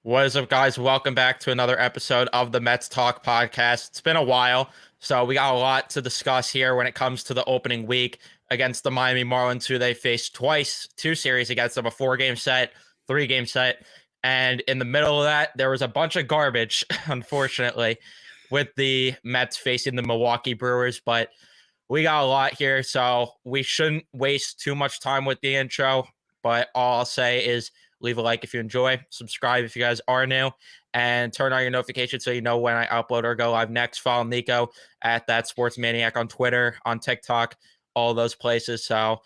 What is up, guys? Welcome back to another episode of the Mets Talk podcast. It's been a while, so we got a lot to discuss here when it comes to the opening week against the Miami Marlins, who they faced twice, two series against them, a 4-game set, 3-game set. And in the middle of that, there was a bunch of garbage, unfortunately, with the Mets facing the Milwaukee Brewers. But we got a lot here, so we shouldn't waste too much time with the intro. But all I'll say is leave a like if you enjoy, subscribe if you guys are new, and turn on your notifications so you know when I upload or go live next. Follow Nico at That Sports Maniac on Twitter, on TikTok, all those places. So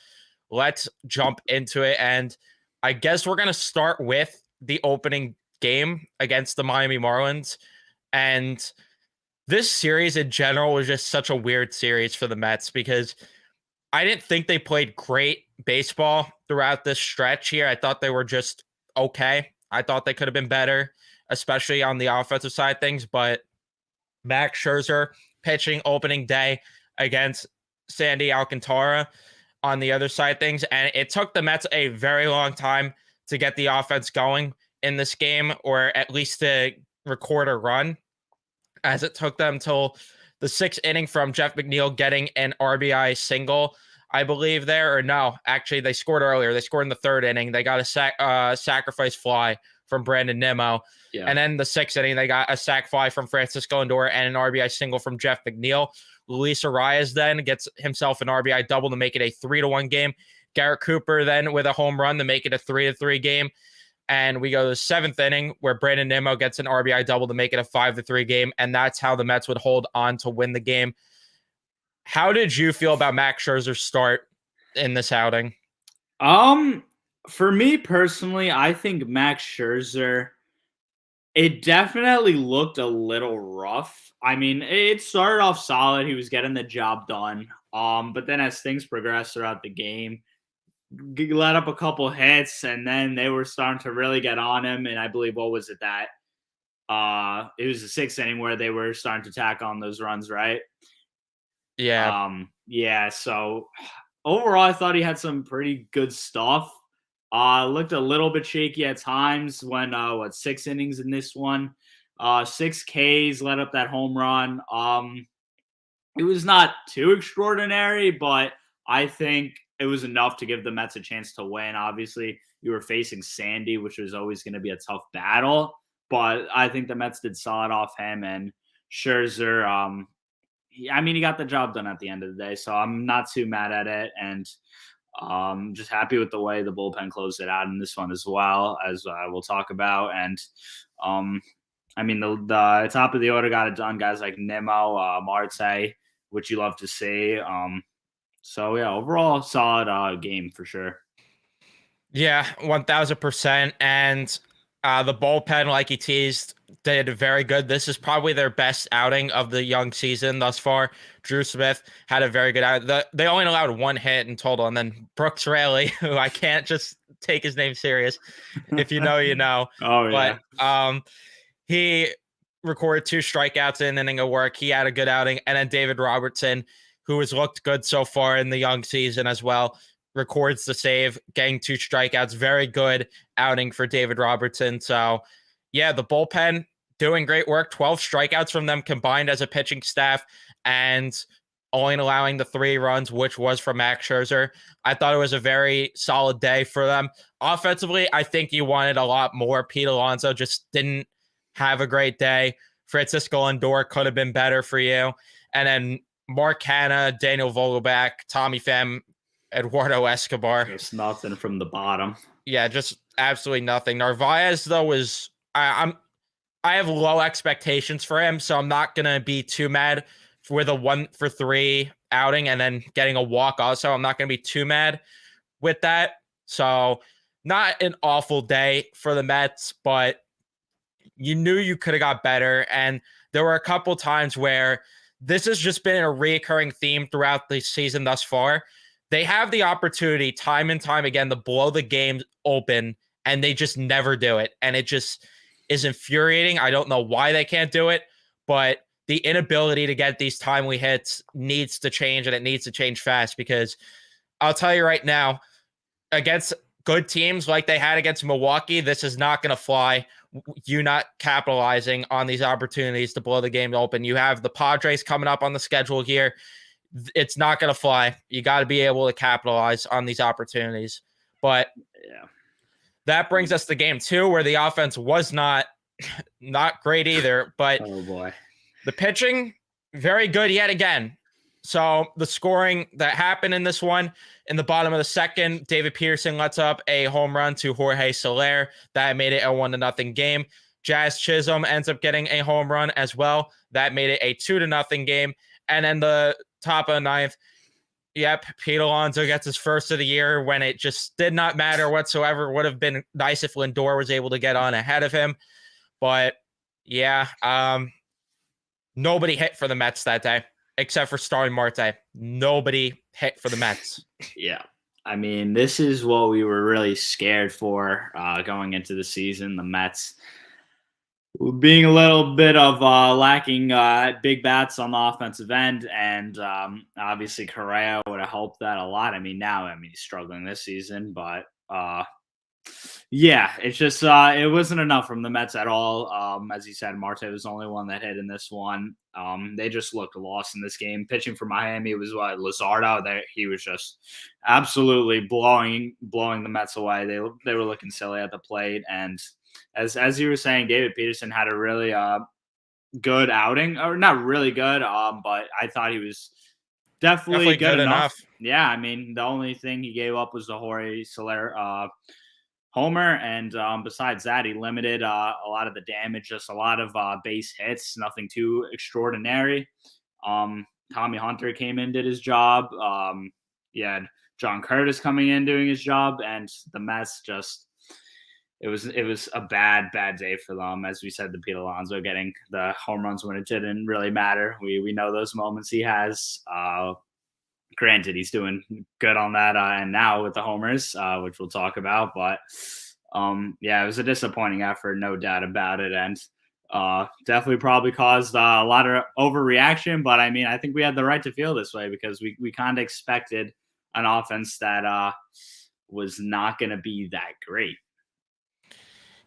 let's jump into it. And I guess we're going to start with the opening game against the Miami Marlins. And this series in general was just such a weird series for the Mets because I didn't think they played great baseball throughout this stretch here. I thought they were just okay. I thought they could have been better, especially on the offensive side of things. But Max Scherzer pitching opening day against Sandy Alcantara on the other side of things. And it took the Mets a very long time to get the offense going in this game, or at least to record a run, as it took them till the 6th inning from Jeff McNeil getting an RBI single, I believe there. Or no, actually, they scored earlier. They scored in the 3rd inning. They got a sacrifice fly from Brandon Nimmo. Yeah. And then the 6th inning, they got a sac fly from Francisco Lindor and an RBI single from Jeff McNeil. Luis Arias then gets himself an RBI double to make it a 3-1 game. Garrett Cooper then with a home run to make it a 3-3 game. And we go to the 7th inning where Brandon Nimmo gets an RBI double to make it a 5-3 game. And that's how the Mets would hold on to win the game. How did you feel about Max Scherzer's start in this outing? For me personally, I think Max Scherzer, it definitely looked a little rough. I mean, it started off solid. He was getting the job done. But then as things progressed throughout the game, let up a couple hits, and then they were starting to really get on him. And I believe, what was it that? It was the 6th inning where they were starting to tack on those runs, right? Yeah. Yeah. So overall, I thought he had some pretty good stuff. Looked a little bit shaky at times when 6 innings in this one. 6 Ks, let up that home run. It was not too extraordinary, but I think it was enough to give the Mets a chance to win. Obviously, you were facing Sandy, which was always going to be a tough battle, but I think the Mets did solid off him. And Scherzer, he got the job done at the end of the day, so I'm not too mad at it. And just happy with the way the bullpen closed it out in this one as well, as we'll talk about. And the top of the order got it done, guys like Nimmo, Marte, which you love to see. So yeah, overall solid game for sure. Yeah, 1000%. And the bullpen, like you teased, did very good. This is probably their best outing of the young season thus far. Drew Smith had a very good outing. They only allowed 1 hit in total. And then Brooks Raley, who I can't just take his name serious. If you know, you know. Oh, yeah. But he recorded 2 strikeouts in an inning of work. He had a good outing. And then David Robertson, who has looked good so far in the young season as well, records the save, getting 2 strikeouts. Very good outing for David Robertson. So, yeah, the bullpen doing great work. 12 strikeouts from them combined as a pitching staff, and only allowing the 3 runs, which was from Max Scherzer. I thought it was a very solid day for them. Offensively, I think you wanted a lot more. Pete Alonso just didn't have a great day. Francisco Lindor could have been better for you. And then Mark Hanna, Daniel Vogelbach, Tommy Pham, Eduardo Escobar. Just nothing from the bottom. Yeah, just absolutely nothing. Narvaez, though, was I have low expectations for him, so I'm not gonna be too mad with a 1-for-3 outing and then getting a walk. Also, I'm not gonna be too mad with that. So, not an awful day for the Mets, but you knew you could have got better. And there were a couple times where this has just been a recurring theme throughout the season thus far. They have the opportunity time and time again to blow the game open, and they just never do it. And it just is infuriating. I don't know why they can't do it, but the inability to get these timely hits needs to change, and it needs to change fast, because I'll tell you right now, against good teams like they had against Milwaukee, this is not going to fly. You not capitalizing on these opportunities to blow the game open. You have the Padres coming up on the schedule here. It's not going to fly. You got to be able to capitalize on these opportunities. But yeah, that brings us to game 2, where the offense was not great either. But oh boy, the pitching, very good yet again. So the scoring that happened in this one, in the bottom of the second, David Peterson lets up a home run to Jorge Soler. That made it a 1-0 game. Jazz Chisholm ends up getting a home run as well. That made it a 2-0 game. And then the top of the ninth, yep, Pete Alonso gets his first of the year when it just did not matter whatsoever. It would have been nice if Lindor was able to get on ahead of him. But yeah, nobody hit for the Mets that day except for Starling Marte. Nobody hit for the Mets. Yeah. I mean, this is what we were really scared for going into the season. The Mets being a little bit of lacking big bats on the offensive end, and obviously Correa would have helped that a lot. I mean, he's struggling this season, but yeah, it's just it wasn't enough from the Mets at all. As you said, Marte was the only one that hit in this one. They just looked lost in this game. Pitching for Miami was Luzardo. He was just absolutely blowing the Mets away. They were looking silly at the plate, and as you were saying, David Peterson had a really good outing, or not really good, but I thought he was definitely good enough. Yeah, I mean, the only thing he gave up was the Jorge Soler homer, and besides that, he limited a lot of the damage, just a lot of base hits, nothing too extraordinary. Tommy Hunter came in, did his job. You had John Curtis coming in doing his job, and the Mets just it was a bad day for them. As we said, the Pete Alonso getting the home runs when it didn't really matter. We know those moments he has. Granted, he's doing good on that and now with the homers, which we'll talk about. But yeah, it was a disappointing effort, no doubt about it, and definitely probably caused a lot of overreaction. But I mean, I think we had the right to feel this way because we kind of expected an offense that was not going to be that great.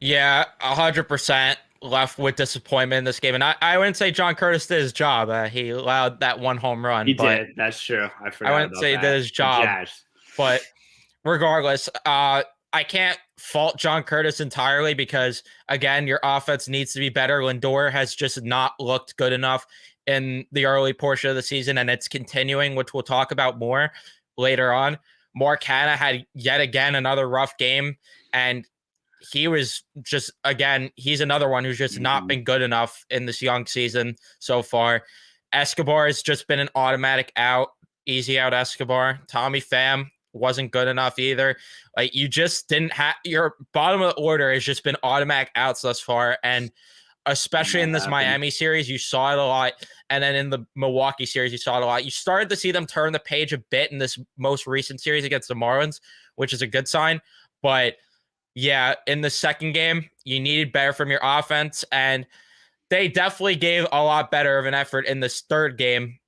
Yeah, 100% left with disappointment in this game. And I wouldn't say John Curtis did his job. He allowed that one home run. He did. That's true. I wouldn't say he did his job. But regardless, I can't fault John Curtis entirely because, again, your offense needs to be better. Lindor has just not looked good enough in the early portion of the season, and it's continuing, which we'll talk about more later on. Mark Hanna had yet again another rough game, and he was just, again, he's another one who's just not been good enough in this young season so far. Escobar has just been an automatic out, easy out Escobar. Tommy Pham wasn't good enough either. Like, you just didn't have, your bottom of the order has just been automatic outs thus far. And especially in this Miami series, you saw it a lot. And then in the Milwaukee series, you saw it a lot. You started to see them turn the page a bit in this most recent series against the Marlins, which is a good sign. But yeah, in the second game, you needed better from your offense, and they definitely gave a lot better of an effort in this third game,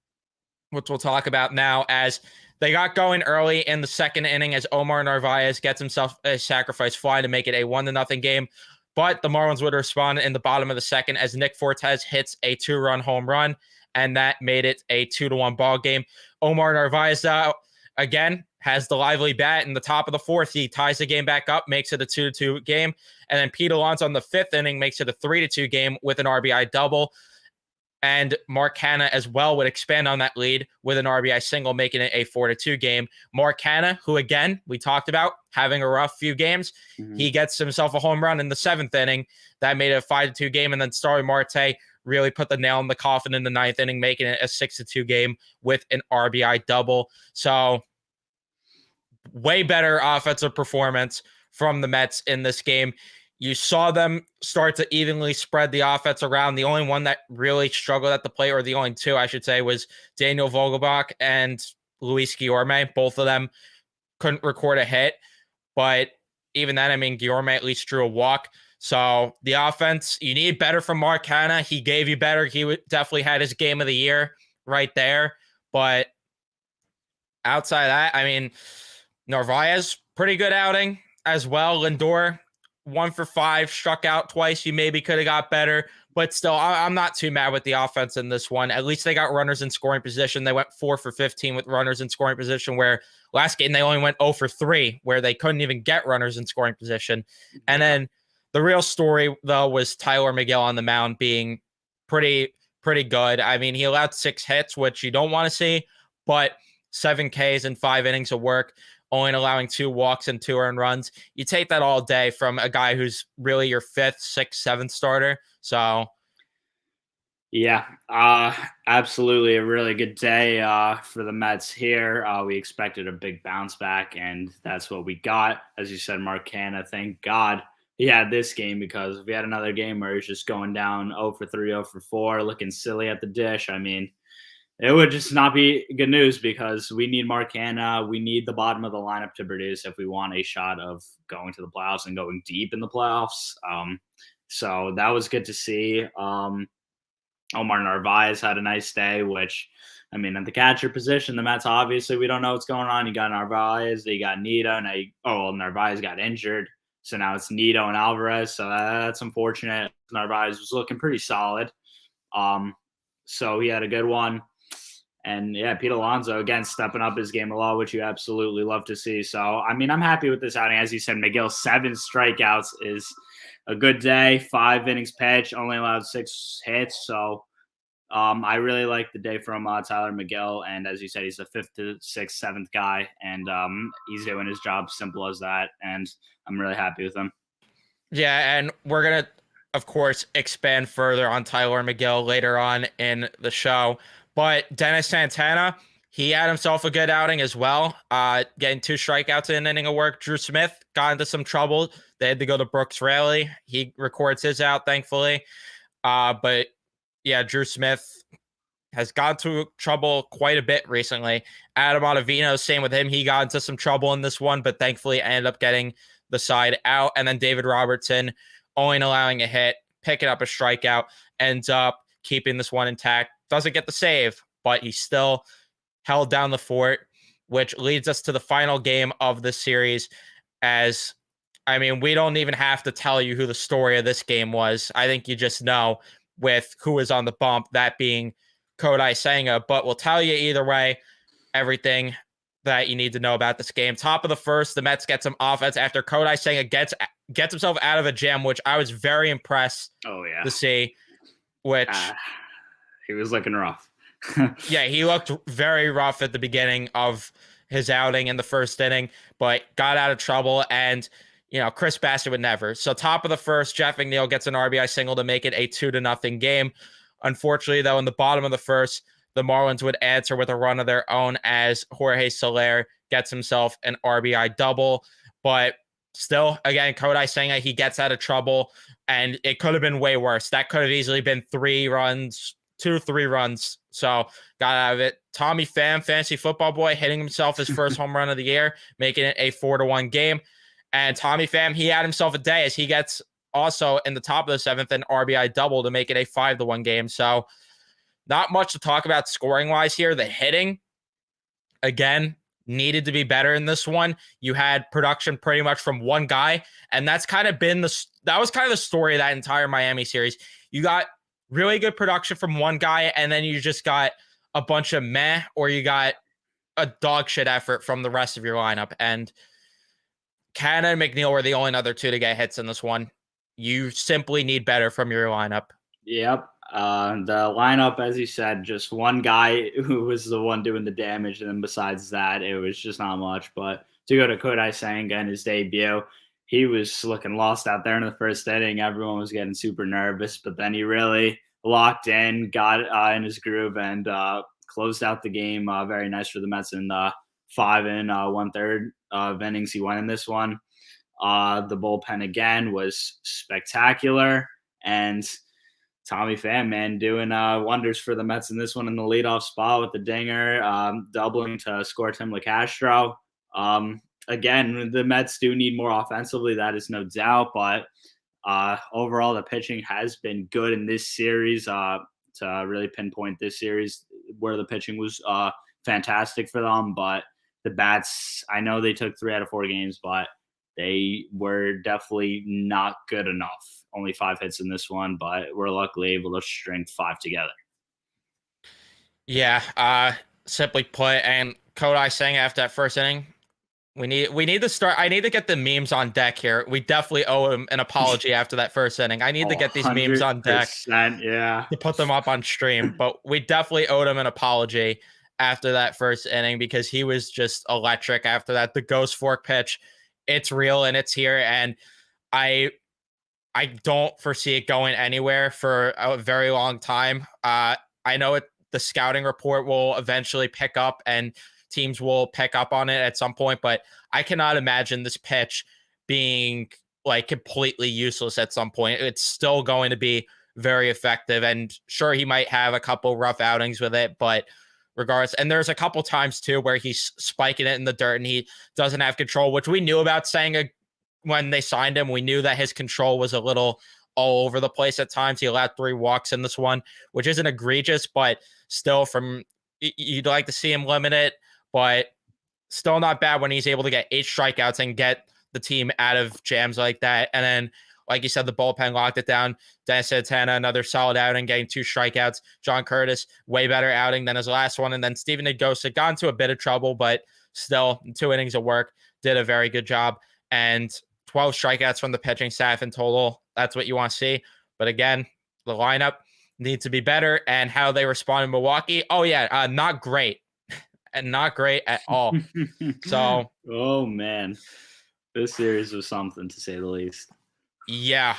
which we'll talk about now, as they got going early in the second inning as Omar Narvaez gets himself a sacrifice fly to make it a 1-0 game. But the Marlins would respond in the bottom of the second as Nick Fortes hits a 2-run home run, and that made it a 2-1 ball game. Omar Narvaez again has the lively bat in the top of the fourth. He ties the game back up, makes it a 2-2 game. And then Pete Alonso on the fifth inning makes it a 3-2 game with an RBI double. And Mark Hanna as well would expand on that lead with an RBI single, making it a 4-2 game. Mark Hanna, who again, we talked about having a rough few games, he gets himself a home run in the seventh inning. That made it a 5-2 game. And then Starling Marte really put the nail in the coffin in the ninth inning, making it a 6-2 game with an RBI double. So way better offensive performance from the Mets in this game. You saw them start to evenly spread the offense around. The only one that really struggled at the plate, or the only two, I should say, was Daniel Vogelbach and Luis Guillorme. Both of them couldn't record a hit. But even then, I mean, Guillorme at least drew a walk. So the offense, you need better from Mark Hanna. He gave you better. He definitely had his game of the year right there. But outside of that, I mean, Narvaez, pretty good outing. as well. Lindor, 1 for 5, struck out twice. You maybe could have got better, but still, I'm not too mad with the offense in this one. At least they got runners in scoring position. They went 4 for 15 with runners in scoring position, where last game they only went 0 for 3, where they couldn't even get runners in scoring position. And then the real story, though, was Tyler McGill on the mound being pretty good. I mean, he allowed 6 hits, which you don't want to see, but 7 Ks in 5 innings of work, only allowing 2 walks and 2 earned runs. You take that all day from a guy who's really your 5th, 6th, 7th starter. So, yeah, absolutely a really good day for the Mets here. We expected a big bounce back, and that's what we got. As you said, Mark Canha, thank God he had this game, because if we had another game where he's just going down 0 for 3, 0 for 4, looking silly at the dish, I mean, it would just not be good news, because we need Mark Canha. We need the bottom of the lineup to produce if we want a shot of going to the playoffs and going deep in the playoffs. So that was good to see. Omar Narvaez had a nice day, which, I mean, at the catcher position, the Mets, obviously, we don't know what's going on. You got Narvaez, you got Nito, Narvaez got injured. So now it's Nito and Alvarez. So that's unfortunate. Narvaez was looking pretty solid. So he had a good one. And yeah, Pete Alonso, again, stepping up his game a lot, which you absolutely love to see. So, I mean, I'm happy with this outing. As you said, McGill, 7 strikeouts is a good day. 5 innings pitched, only allowed 6 hits. So I really like the day from Tyler McGill. And as you said, he's a 5th to 6th, 7th guy. And he's doing his job, simple as that. And I'm really happy with him. yeah, and we're going to, of course, expand further on Tyler McGill later on in the show. But Dennis Santana, he had himself a good outing as well, getting 2 strikeouts in an inning of work. Drew Smith got into some trouble. They had to go to Brooks Raley. He records his out, thankfully. But yeah, Drew Smith has got into trouble quite a bit recently. Adam Ottavino, same with him. He got into some trouble in this one, but thankfully ended up getting the side out. And then David Robertson, only allowing a hit, picking up a strikeout, ends up keeping this one intact. Doesn't get the save, but he still held down the fort, which leads us to the final game of the series. As, I mean, we don't even have to tell you who the story of this game was. I think you just know with who was on the bump, that being Kodai Senga. But we'll tell you either way everything that you need to know about this game. Top of the first, the Mets get some offense after Kodai Senga gets himself out of a jam, which I was very impressed to see. Which he was looking rough. Yeah, he looked very rough at the beginning of his outing in the first inning, but got out of trouble. And, you know, Chris Bassett would never. So top of the first, Jeff McNeil gets an RBI single to make it a 2-0 game. Unfortunately, though, in the bottom of the first, the Marlins would answer with a run of their own as Jorge Soler gets himself an RBI double. But still, again, Kodai Senga, he gets out of trouble, and it could have been way worse. That could have easily been 3 runs, 2-3 runs. So got out of it. Tommy Pham, fantasy football boy, hitting himself his first home run of the year, making it a 4-1 game. And Tommy Pham, he had himself a day as he gets also in the top of the 7th an RBI double to make it a 5-1 game. So not much to talk about scoring wise here. The hitting, again, needed to be better in this one. You had production pretty much from one guy, and that's kind of been that was kind of the story of that entire Miami series. You got really good production from one guy, and then you just got a bunch of meh, or you got a dog shit effort from the rest of your lineup. And Canha and McNeil were the only other 2 to get hits in this one. You simply need better from your lineup. Yep. The lineup, as you said, just one guy who was the one doing the damage, and then besides that, it was just not much. But to go to Kodai Senga in his debut, he was looking lost out there in the first inning. Everyone was getting super nervous, but then he really locked in, got in his groove, and closed out the game. Very nice for the Mets in 5 1/3 of innings he went in this one. The bullpen again was spectacular, and Tommy Pham, man, doing wonders for the Mets in this one in the leadoff spot with the dinger, doubling to score Tim LeCastro. Again, the Mets do need more offensively, that is no doubt, but overall the pitching has been good in this series. To really pinpoint this series where the pitching was fantastic for them, but the bats, I know they took 3 out of 4 games, but they were definitely not good enough. Only 5 hits in this one, but we're luckily able to string 5 together. Yeah, simply put, and Kodai saying after that first inning, we need to start. I need to get the memes on deck here. We definitely owe him an apology after that first inning. I need to Oh, get these memes on deck 100%. Yeah. to put them up on stream, but we definitely owed him an apology after that first inning because he was just electric after that. The ghost fork pitch, it's real and it's here, and I I don't foresee it going anywhere for a very long time. I know the scouting report will eventually pick up and teams will pick up on it at some point, but I cannot imagine this pitch being like completely useless at some point. It's still going to be very effective. And sure, he might have a couple rough outings with it, but regardless, and there's a couple times too where he's spiking it in the dirt and he doesn't have control, which we knew about saying when they signed him. We knew that his control was a little all over the place at times. He allowed 3 walks in this one, which isn't egregious, but still, from you'd like to see him limit it, but still not bad when he's able to get 8 strikeouts and get the team out of jams like that. And then, like you said, the bullpen locked it down. Dennis Santana, another solid outing, getting 2 strikeouts. John Curtis, way better outing than his last one. And then Steven Negosa got into a bit of trouble, but still, 2 innings of work, did a very good job. And 12 strikeouts from the pitching staff in total. That's what you want to see. But again, the lineup needs to be better. And how they respond in Milwaukee, oh yeah, not great. And not great at all. So, oh man, this series was something to say the least. Yeah,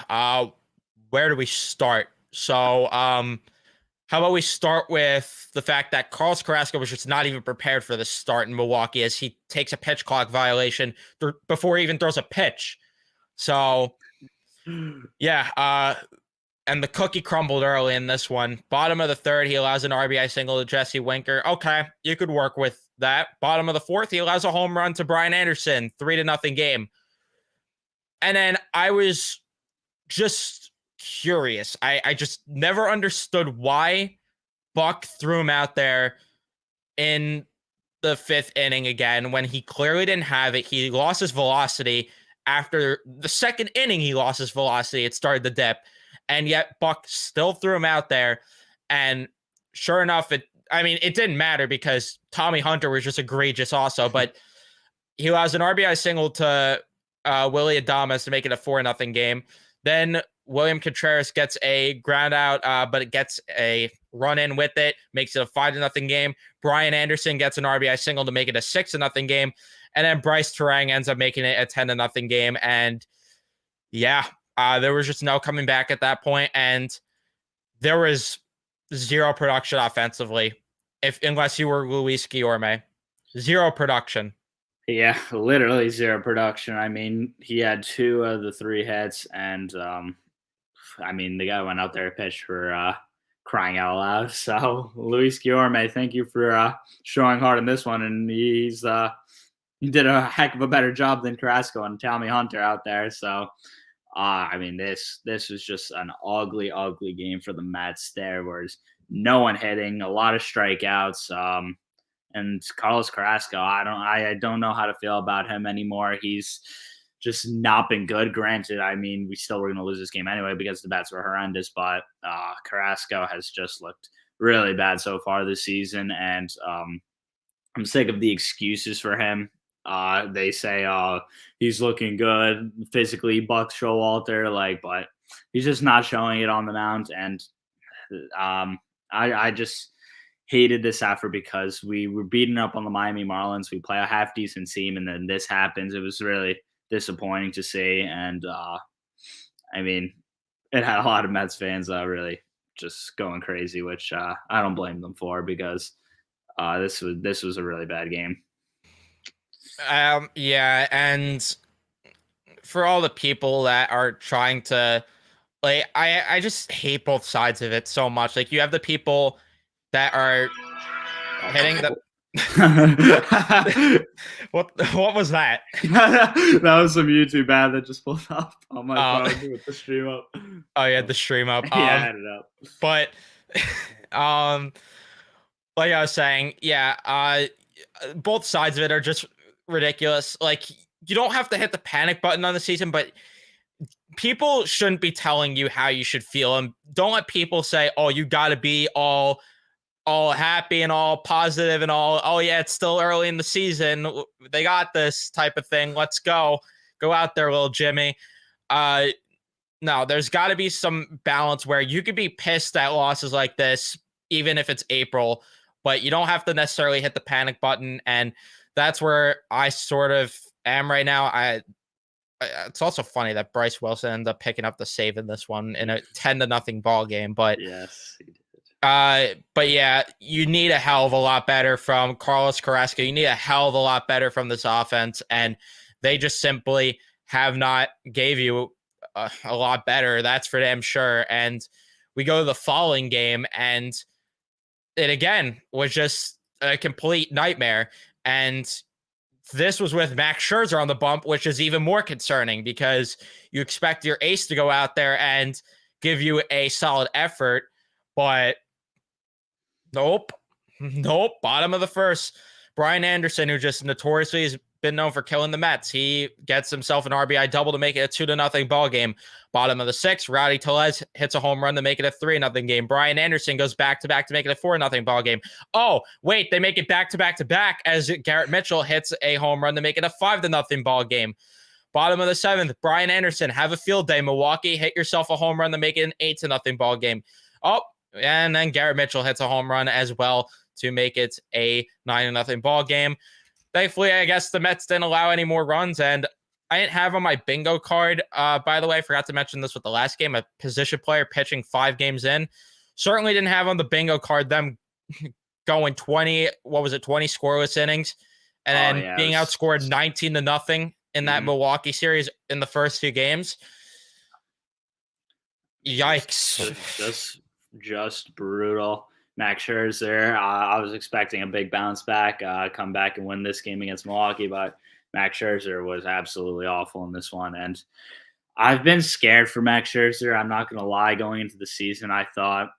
where do we start? So, how about we start with the fact that Carlos Carrasco was just not even prepared for this start in Milwaukee as he takes a pitch clock violation before he even throws a pitch. So, yeah, and the cookie crumbled early in this one. Bottom of the third, he allows an RBI single to Jesse Winker. Okay, you could work with that. Bottom of the fourth, he allows a home run to Brian Anderson, 3-0 game. And then I was just curious. I just never understood why Buck threw him out there in the 5th inning again when he clearly didn't have it. He lost his velocity. After the 2nd inning, he lost his velocity. It started to dip. And yet Buck still threw him out there. And sure enough, it didn't matter because Tommy Hunter was just egregious also. But he allows an RBI single to Willy Adames to make it a 4-0 game. Then William Contreras gets a ground out, but it gets a run in with it, makes it a 5-0 game. Brian Anderson gets an RBI single to make it a 6-0 game. And then Bryce Terang ends up making it a 10-0 game. And yeah, there was just no coming back at that point. And there was zero production offensively, unless you were Luis Guillorme. Zero production. Yeah, literally zero production. I mean, he had 2 of the 3 hits, and the guy went out there to pitch for crying out loud. So, Luis Guillorme, thank you for showing hard in this one, and he did a heck of a better job than Carrasco and Tommy Hunter out there. So, this was just an ugly, ugly game for the Mets. There was no one hitting, a lot of strikeouts. And Carlos Carrasco, I don't know how to feel about him anymore. He's just not been good. Granted, we still were going to lose this game anyway because the bats were horrendous. But Carrasco has just looked really bad so far this season, and I'm sick of the excuses for him. They say he's looking good physically, Buck Showalter, but he's just not showing it on the mound. And I just hated this effort because we were beaten up on the Miami Marlins. We play a half decent team, and then this happens. It was really disappointing to see, and it had a lot of Mets fans really just going crazy, which I don't blame them for because this was a really bad game. Yeah, and for all the people that are trying to I just hate both sides of it so much. Like, you have the people that are hitting the what was that? That was some YouTube ad that just pulled up on my phone with the stream up. Oh yeah, the stream up. Yeah, I had it up. But like I was saying, yeah, both sides of it are just ridiculous. Like, you don't have to hit the panic button on the season, but people shouldn't be telling you how you should feel, and don't let people say, "Oh, you got to be all happy and all positive and all, oh yeah, it's still early in the season. They got this," type of thing. Let's go out there, little Jimmy. No, there's got to be some balance where you could be pissed at losses like this, even if it's April, but you don't have to necessarily hit the panic button. And that's where I sort of am right now. It's also funny that Bryce Wilson ended up picking up the save in this one in a 10-0 ball game, but yes, he did. But yeah, you need a hell of a lot better from Carlos Carrasco. You need a hell of a lot better from this offense, and they just simply have not gave you a lot better. That's for damn sure. And we go to the following game, and it again was just a complete nightmare. And this was with Max Scherzer on the bump, which is even more concerning because you expect your ace to go out there and give you a solid effort, but nope. Bottom of the first. Brian Anderson, who just notoriously has been known for killing the Mets, he gets himself an RBI double to make it a 2-0 ball game. Bottom of the sixth, Rowdy Tellez hits a home run to make it a 3-0 game. Brian Anderson goes back-to-back to make it a 4-0 ball game. Oh, wait, they make it back-to-back as Garrett Mitchell hits a home run to make it a 5-0 ball game. Bottom of the seventh, Brian Anderson, have a field day. Milwaukee, hit yourself a home run to make it an 8-0 ball game. Oh, and then Garrett Mitchell hits a home run as well to make it a 9-0 ball game. Thankfully, I guess the Mets didn't allow any more runs, and I didn't have on my bingo card. By the way, I forgot to mention this with the last game, a position player pitching 5 games in. Certainly didn't have on the bingo card them going 20 scoreless innings, and then being outscored 19-0 in that Milwaukee series in the first 2 games. Yikes. Just brutal. Max Scherzer, I was expecting a big bounce back, come back and win this game against Milwaukee, but Max Scherzer was absolutely awful in this one. And I've been scared for Max Scherzer. I'm not going to lie. Going into the season, I thought,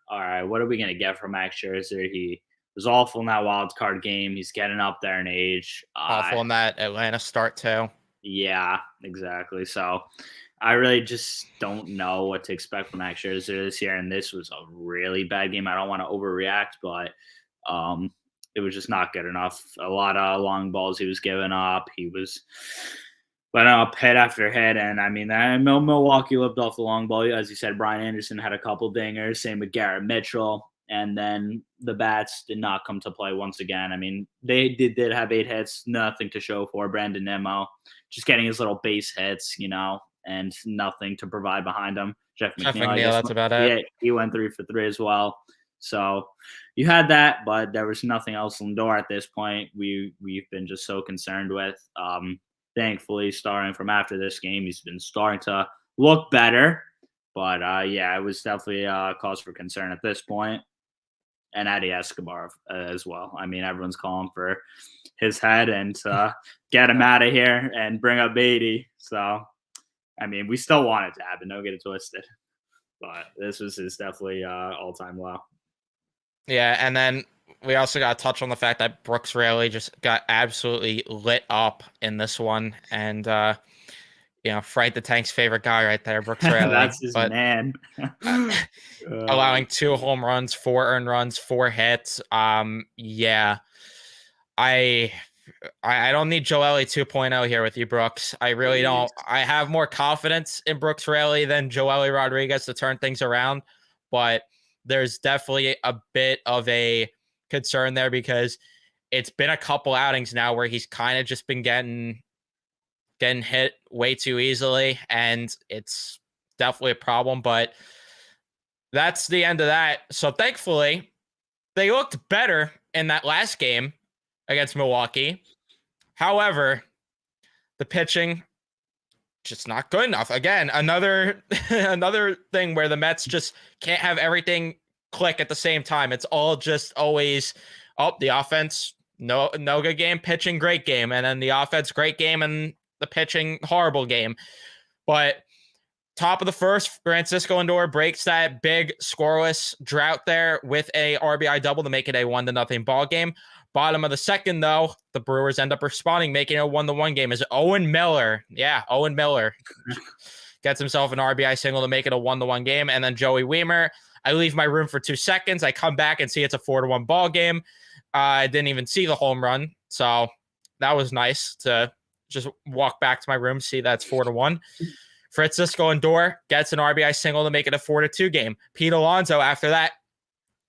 all right, what are we going to get from Max Scherzer? He was awful in that wild card game. He's getting up there in age. Awful in that Atlanta start too. Yeah, exactly. So I really just don't know what to expect from Max Scherzer this year, and this was a really bad game. I don't want to overreact, but it was just not good enough. A lot of long balls he was giving up. He was letting up hit after hit, and I mean, Milwaukee lived off the long ball. As you said, Brian Anderson had a couple dingers. Same with Garrett Mitchell, and then the bats did not come to play once again. I mean, they did have 8 hits, nothing to show for. Brandon Nimmo just getting his little base hits, and nothing to provide behind him. Jeff McNeil, that's about it. Yeah, he went 3 for 3 as well. So you had that, but there was nothing else Lindor at this point. We've been just so concerned with. Thankfully, starting from after this game, he's been starting to look better. But it was definitely a cause for concern at this point. And Eddie Escobar as well. I mean, everyone's calling for his head and get him out of here and bring up Beatty. So, I mean, we still want it to happen. Don't get it twisted. But this was his definitely all-time low. Yeah, and then we also got to touch on the fact that Brooks Raley just got absolutely lit up in this one. And, Frank the Tank's favorite guy right there, Brooks Raley. That's his man. Allowing 2 home runs, 4 earned runs, 4 hits. Yeah. I don't need Joely 2.0 here with you, Brooks. I really don't. I have more confidence in Brooks Raley than Joely Rodriguez to turn things around, but there's definitely a bit of a concern there because it's been a couple outings now where he's kind of just been getting hit way too easily, and it's definitely a problem, but that's the end of that. So thankfully, they looked better in that last game against Milwaukee. However, the pitching just not good enough. Again, another thing where the Mets just can't have everything click at the same time. It's all just always the offense, no good game, pitching great game, and then the offense great game and the pitching horrible game. But Top of the first, Francisco Lindor breaks that big scoreless drought there with a RBI double to make it a 1-0 ball game. Bottom of the second, though, the Brewers end up responding, making it a 1-1 game as Owen Miller gets himself an RBI single to make it a 1-1 game. And then Joey Wiemer, I leave my room for 2 seconds. I come back and see it's a 4-1 ball game. I didn't even see the home run. So that was nice to just walk back to my room, see that's 4-1. Francisco Lindor gets an RBI single to make it a 4-2 game. Pete Alonso, after that,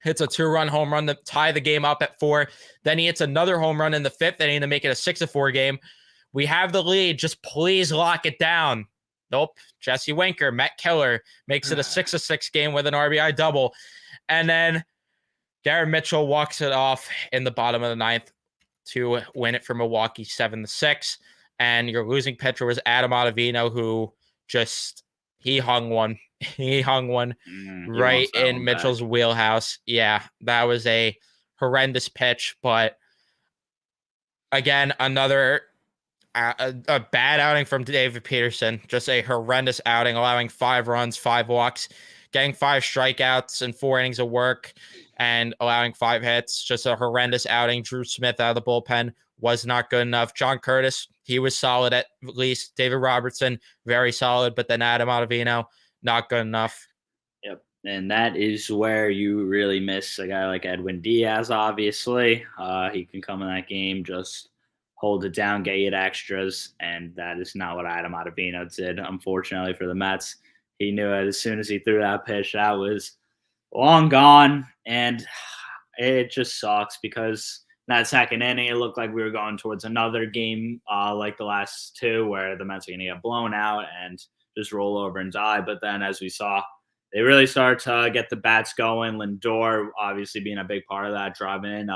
hits a 2-run home run to tie the game up at 4. Then he hits another home run in the 5th inning to make it a 6-4 game. We have the lead. Just please lock it down. Nope. Jesse Winker, Matt Keller makes it a 6-6 game with an RBI double. And then Garrett Mitchell walks it off in the bottom of the 9th to win it for Milwaukee 7-6. And your losing pitcher was Adam Ottavino, who just he hung one right in Mitchell's wheelhouse. Yeah, that was a horrendous pitch, but again, another a bad outing from David Peterson. Just a horrendous outing, allowing 5 runs, 5 walks, getting 5 strikeouts and 4 innings of work, and allowing 5 hits. Just a horrendous outing. Drew Smith out of the bullpen was not good enough. John Curtis, he was solid at least. David Robertson, very solid, but then Adam Ottavino, not good enough. Yep. And that is where you really miss a guy like Edwin Diaz, obviously. He can come in that game, just hold it down, get you to extras, and that is not what Adam Ottavino did, unfortunately, for the Mets. He knew it as soon as he threw that pitch. That was long gone, and it just sucks because that second inning, it looked like we were going towards another game like the last 2 where the Mets are going to get blown out and just roll over and die. But then, as we saw, they really started to get the bats going. Lindor obviously being a big part of that, driving in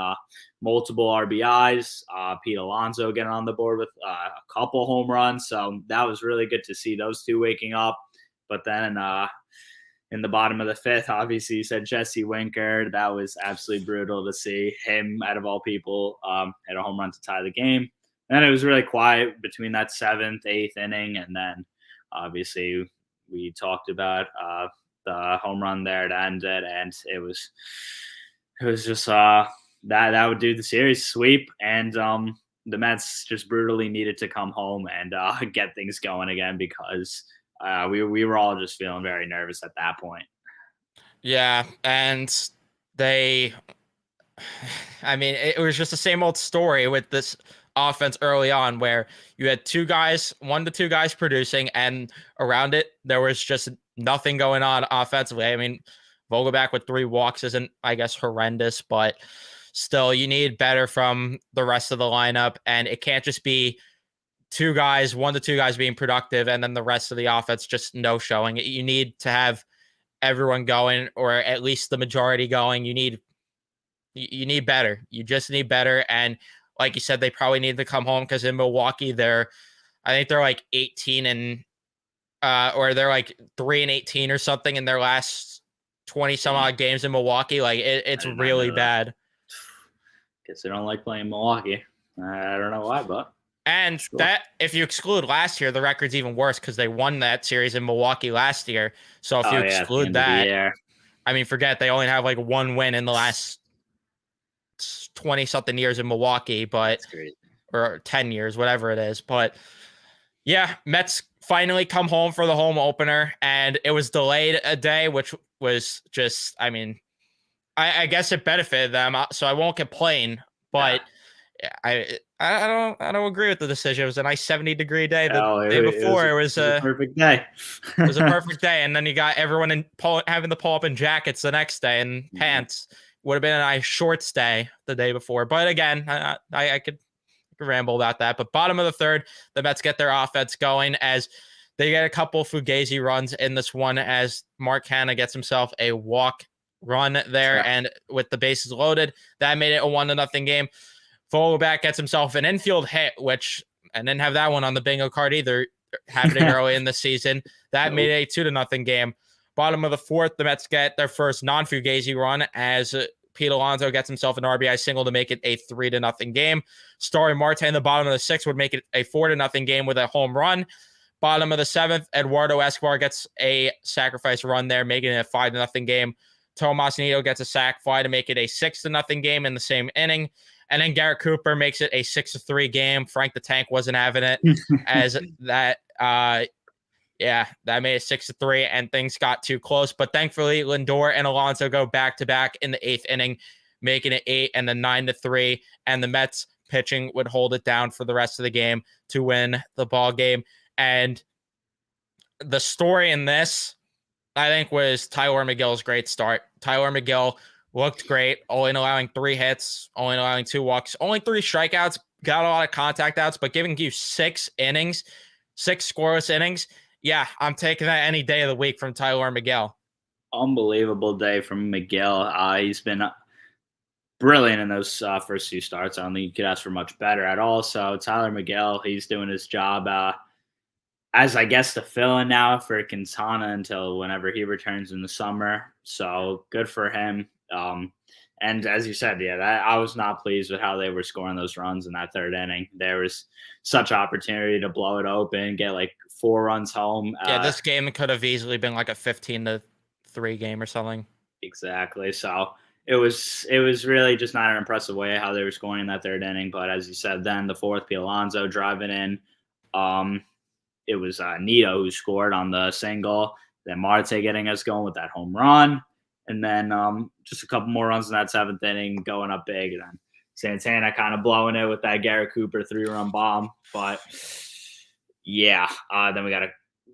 multiple RBIs. Pete Alonso getting on the board with a couple home runs. So that was really good to see those 2 waking up. But then in the bottom of the 5th, obviously you said Jesse Winker. That was absolutely brutal to see him, out of all people, hit a home run to tie the game. And then it was really quiet between that 7th, 8th inning. And then obviously we talked about the home run there to end it. And it was just that would do the series sweep. And the Mets just brutally needed to come home and get things going again because we were all just feeling very nervous at that point. Yeah, and it was just the same old story with this offense early on where you had 1 to 2 guys producing, and around it, there was just nothing going on offensively. I mean, Vogelback with 3 walks isn't, I guess, horrendous, but still, you need better from the rest of the lineup, and it can't just be 1 to 2 guys being productive and then the rest of the offense just no showing. You need to have everyone going, or at least the majority going. You need better. You just need better. And like you said, they probably need to come home because in Milwaukee, I think they're like 18 and or they're like 3-18 or something in their last 20 some odd games in Milwaukee. Like it's really bad. Guess they don't like playing Milwaukee. I don't know why, but. And sure. That, if you exclude last year, the record's even worse because they won that series in Milwaukee last year. So if you exclude that, I mean, forget they only have like 1 win in the last 20-something years in Milwaukee, or 10 years, whatever it is. But yeah, Mets finally come home for the home opener, and it was delayed a day, which was just, I mean, I guess it benefited them, so I won't complain, but I don't agree with the decision. It was a nice 70-degree day. The day before, it was a perfect day. It was a perfect day, and then you got everyone having to pull up in jackets the next day and pants. Would have been a nice shorts day the day before. But again, I could ramble about that. But bottom of the 3rd, the Mets get their offense going as they get a couple Fugazi runs in this one as Mark Hanna gets himself a walk run there, and with the bases loaded, that made it a 1-0 game. Vogelback gets himself an infield hit, which I didn't have that one on the bingo card either, happening early in the season. That made it a 2-0 game. Bottom of the 4th, the Mets get their first non-Fugazi run as Pete Alonso gets himself an RBI single to make it a 3-0 game. Starry Marte in the bottom of the 6th would make it a 4-0 game with a home run. Bottom of the 7th, Eduardo Escobar gets a sacrifice run there, making it a 5-0 game. Tomas Nido gets a sac fly to make it a 6-0 game in the same inning. And then Garrett Cooper makes it a 6-3 game. Frank the Tank wasn't having it as that. That made it 6-3, and things got too close. But thankfully, Lindor and Alonso go back-to-back in the 8th inning, making it 8 and then 9-3. And the Mets pitching would hold it down for the rest of the game to win the ball game. And the story in this, I think, was Tyler McGill's great start. Tyler McGill looked great, only allowing 3 hits, only allowing 2 walks, only 3 strikeouts, got a lot of contact outs, but giving you 6 innings, 6 scoreless innings. Yeah, I'm taking that any day of the week from Tyler McGill. Unbelievable day from McGill. He's been brilliant in those first 2 starts. I don't think you could ask for much better at all. So Tyler McGill, he's doing his job as I guess the fill-in now for Quintana until whenever he returns in the summer. So good for him. And as you said, I was not pleased with how they were scoring those runs in that 3rd inning. There was such opportunity to blow it open, get like 4 runs home. This game could have easily been like a 15-3 game or something. Exactly. So it was really just not an impressive way how they were scoring in that 3rd inning. But as you said, then the 4th, Pete Alonso driving in. It was Nido who scored on the single. Then Marte getting us going with that home run. And then just a couple more runs in that 7th inning, going up big. And then Santana kind of blowing it with that Garrett Cooper 3-run bomb. But, then we got a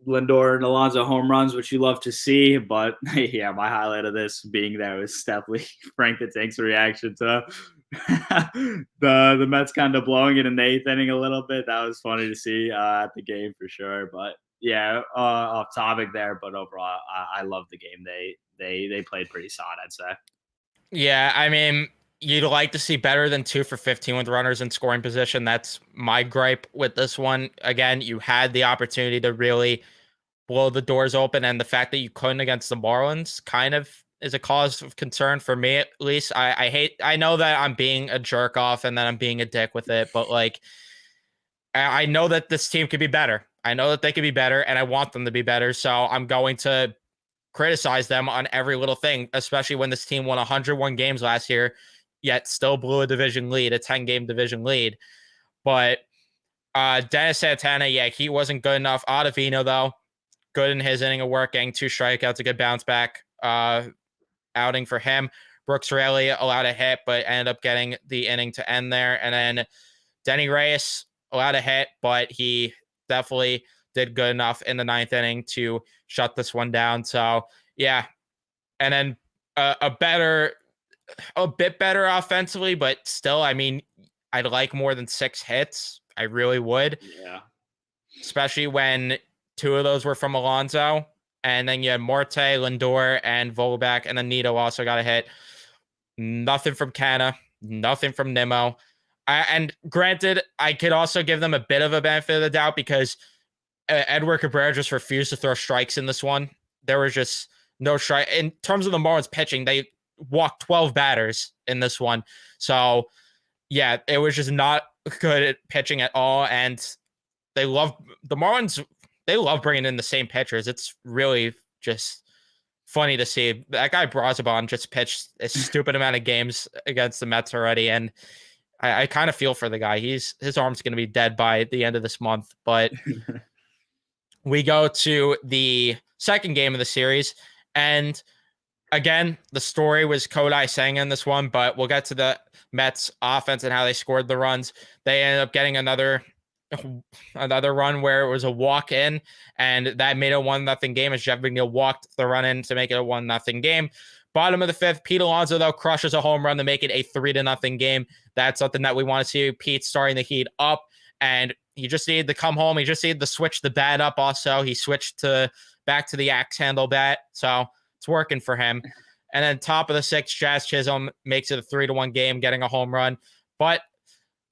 Lindor and Alonso home runs, which you love to see. But, my highlight of this being there was definitely Frank the Tank's reaction to the Mets kind of blowing it in the 8th inning a little bit. That was funny to see at the game for sure. But, off topic there. But overall, I love the game. They played pretty solid, I'd say. Yeah, I mean, you'd like to see better than 2 for 15 with runners in scoring position. That's my gripe with this one. Again, you had the opportunity to really blow the doors open, and the fact that you couldn't against the Marlins kind of is a cause of concern for me, at least. I know that I'm being a jerk off and that I'm being a dick with it, but like, I know that this team could be better. I know that they could be better, and I want them to be better. So I'm going to criticize them on every little thing, especially when this team won 101 games last year, yet still blew a division lead, a 10-game division lead. But Dennis Santana, he wasn't good enough. Ottavino, though, good in his inning of work, getting 2 strikeouts, a good bounce back outing for him. Brooks Raley allowed a hit, but ended up getting the inning to end there. And then Denny Reyes allowed a hit, but he definitely did good enough in the 9th inning to shut this one down. So, yeah. And then a bit better offensively, but still, I mean, I'd like more than 6 hits. I really would. Yeah. Especially when 2 of those were from Alonso. And then you had Marte, Lindor, and Vogelbach, and then Nido also got a hit. Nothing from Canna, nothing from Nimmo. And granted, I could also give them a bit of a benefit of the doubt because Edward Cabrera just refused to throw strikes in this one. There was just no strike. In terms of the Marlins pitching, they walked 12 batters in this one. So, it was just not good at pitching at all. And the Marlins, they love bringing in the same pitchers. It's really just funny to see. That guy Braziban just pitched a stupid amount of games against the Mets already. And I kind of feel for the guy. His arm's going to be dead by the end of this month. But we go to the second game of the series. And again, the story was Kodai Senga in this one, but we'll get to the Mets offense and how they scored the runs. They ended up getting another run where it was a walk in, and that made a 1-0 game as Jeff McNeil walked the run in to make it a 1-0 game. Bottom of the 5th, Pete Alonso, though, crushes a home run to make it a 3-0 game. That's something that we want to see. Pete starting the heat up, and he just needed to come home. He just needed to switch the bat up also. He switched back to the axe handle bat, so it's working for him. And then top of the 6th, Jazz Chisholm makes it a 3-1 game, getting a home run. But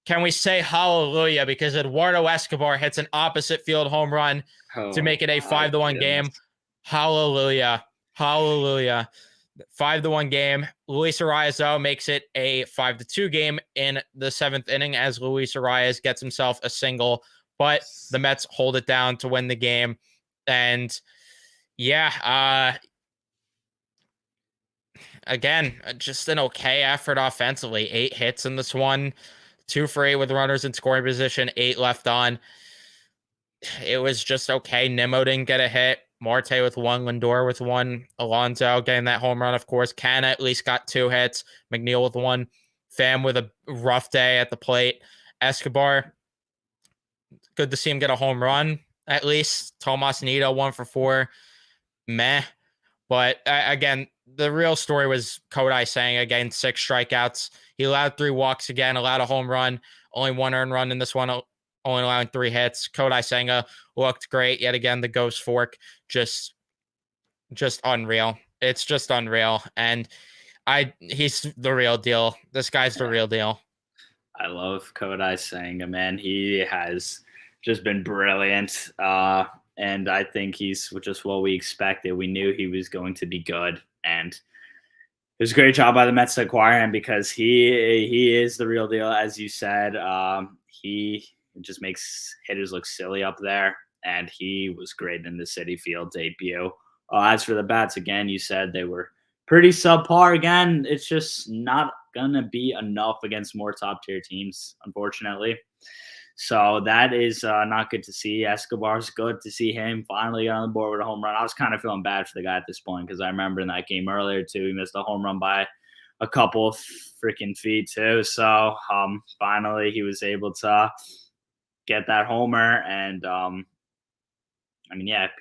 can we say hallelujah? Because Eduardo Escobar hits an opposite field home run to make it a 5-1 game. Hallelujah. Hallelujah. 5-1 game. Luis Arias, though, makes it a 5-2 game in the 7th inning as Luis Arias gets himself a single but the Mets hold it down to win the game. And again, just an okay effort offensively. 8 hits in this one, 2 for 8 with runners in scoring position, 8 left on. It was just okay. Nimmo didn't get a hit. Marte with 1, Lindor with 1, Alonso getting that home run, of course. Canna at least got 2 hits. McNeil with 1. Pham with a rough day at the plate. Escobar, good to see him get a home run, at least. Tomas Nido, 1 for 4. Meh. But again, the real story was Kodai Senga, again, 6 strikeouts. He allowed 3 walks again, allowed a home run, only 1 earned run in this one, only allowing 3 hits. Kodai Senga looked great yet again. The ghost fork, just unreal. It's just unreal. And he's the real deal. This guy's the real deal. I love Kodai Senga, man. He has just been brilliant. And I think he's just what we expected. We knew he was going to be good. And it was a great job by the Mets to acquire him because he is the real deal, as you said. He just makes hitters look silly up there. And he was great in the Citi Field debut. As for the bats, again, you said they were pretty subpar. Again, it's just not going to be enough against more top-tier teams, unfortunately. So that is not good to see. Escobar's good to see him finally get on the board with a home run. I was kind of feeling bad for the guy at this point because I remember in that game earlier, too, he missed a home run by a couple of freaking feet, too. So finally he was able to get that homer. And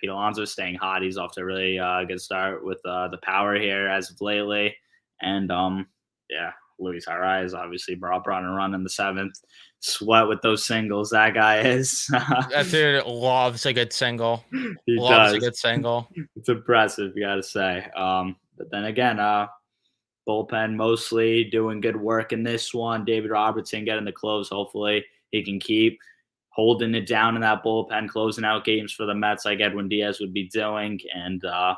Pete Alonso's staying hot. He's off to a really good start with the power here as of lately. And, Luis Arraez obviously brought in a run in the 7th. Sweat with those singles, that guy is. That dude loves a good single. He loves does. a good single. It's impressive, you got to say. But then again, bullpen mostly doing good work in this one. David Robertson getting the close. Hopefully he can keep holding it down in that bullpen, closing out games for the Mets like Edwin Diaz would be doing. And I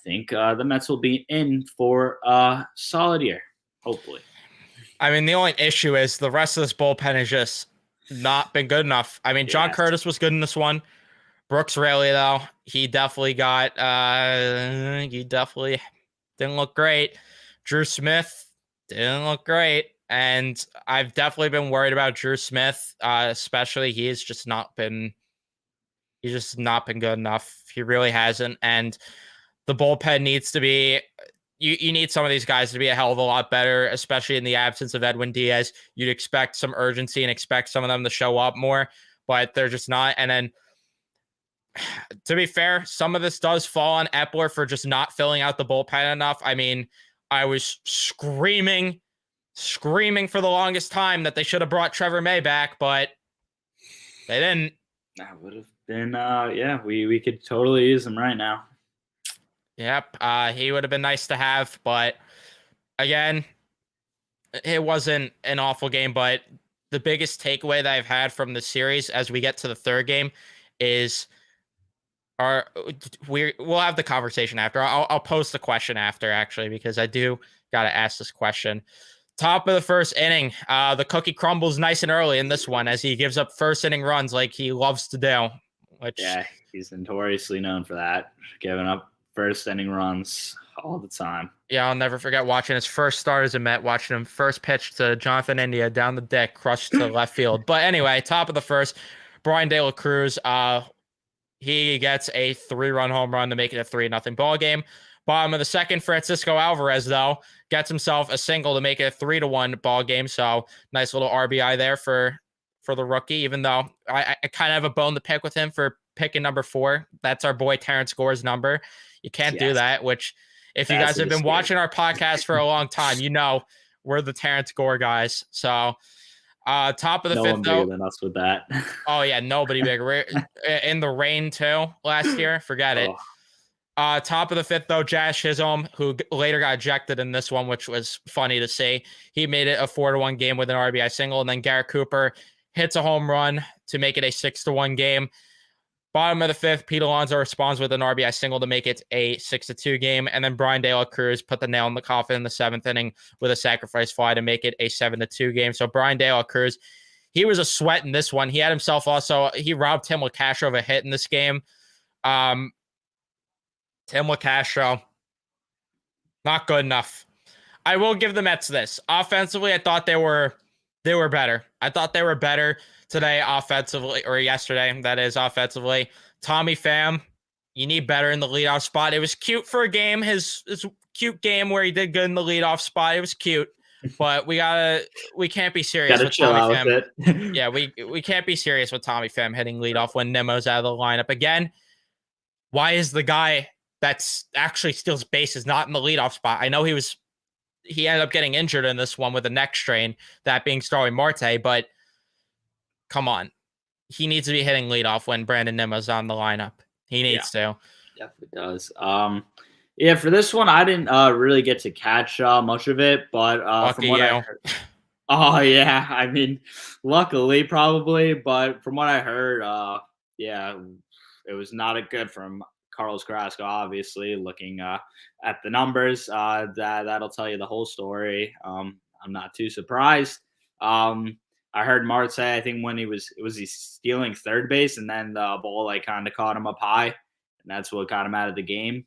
think the Mets will be in for a solid year, hopefully. I mean, the only issue is the rest of this bullpen has just not been good enough. I mean, John Curtis was good in this one. Brooks Raley, though, he definitely didn't look great. Drew Smith didn't look great. And I've definitely been worried about Drew Smith, especially he's just not been good enough. He really hasn't. And the bullpen needs to be, you need some of these guys to be a hell of a lot better, especially in the absence of Edwin Diaz. You'd expect some urgency and expect some of them to show up more, but they're just not. And then, to be fair, some of this does fall on Epler for just not filling out the bullpen enough. I mean, I was screaming for the longest time that they should have brought Trevor May back, but they didn't. That would have been, we could totally use him right now. Yep, he would have been nice to have, but again, it wasn't an awful game. But the biggest takeaway that I've had from the series as we get to the 3rd game is we'll have the conversation after. I'll post the question after, actually, because I do got to ask this question. Top of the 1st inning, the cookie crumbles nice and early in this one as he gives up 1st inning runs like he loves to do. He's notoriously known for that, giving up 1st inning runs all the time. Yeah, I'll never forget watching his first start as a Met, watching him first pitch to Jonathan India down the deck, crushed to left field. But anyway, top of the 1st, Brian De La Cruz, he gets a 3-run home run to make it a 3-0 ball game. Bottom of the 2nd, Francisco Alvarez, though, gets himself a single to make it a 3-1 ball game. So nice little RBI there for the rookie, even though I kind of have a bone to pick with him for picking number 4. That's our boy Terrence Gore's number. You can't do that, which if you guys have been watching our podcast for a long time, you know we're the Terrence Gore guys. So top of the 5th, one bigger than us with that. Oh, yeah, nobody bigger. We're in the rain, too, last year. Forget it. Top of the 5th, though, Jazz Chisholm, who later got ejected in this one, which was funny to see. He made it a 4-1 game with an RBI single, and then Garrett Cooper hits a home run to make it a 6-1 game. Bottom of the 5th, Pete Alonso responds with an RBI single to make it a 6-2 game. And then Brian De La Cruz put the nail in the coffin in the 7th inning with a sacrifice fly to make it a 7-2 game. So Brian De La Cruz, he was a sweat in this one. He had himself also, he robbed Tim LaCastro of a hit in this game. Tim LaCastro, not good enough. I will give the Mets this. Offensively, I thought they were better. I thought they were better today offensively, or yesterday, that is, offensively. Tommy Pham, you need better in the leadoff spot. It was cute for a game. His cute game where he did good in the leadoff spot. It was cute, but we can't be serious Gotta with chill Tommy out Pham. with it. Yeah, we can't be serious with Tommy Pham hitting leadoff when Nemo's out of the lineup again. Why is the guy that's actually steals bases not in the leadoff spot? I know he ended up getting injured in this one with a neck strain, that being Starling Marte, but come on. He needs to be hitting leadoff when Brandon Nimmo's on the lineup. He needs to. Definitely does. Yeah, for this one, I didn't really get to catch much of it, but from what I heard, oh yeah, I mean, luckily probably, but from what I heard, yeah, it was not a good from Carlos Carrasco. Obviously, looking at the numbers, that'll tell you the whole story. I'm not too surprised. I heard Marte, I think when he stealing third base, and then the ball like kind of caught him up high, and that's what got him out of the game.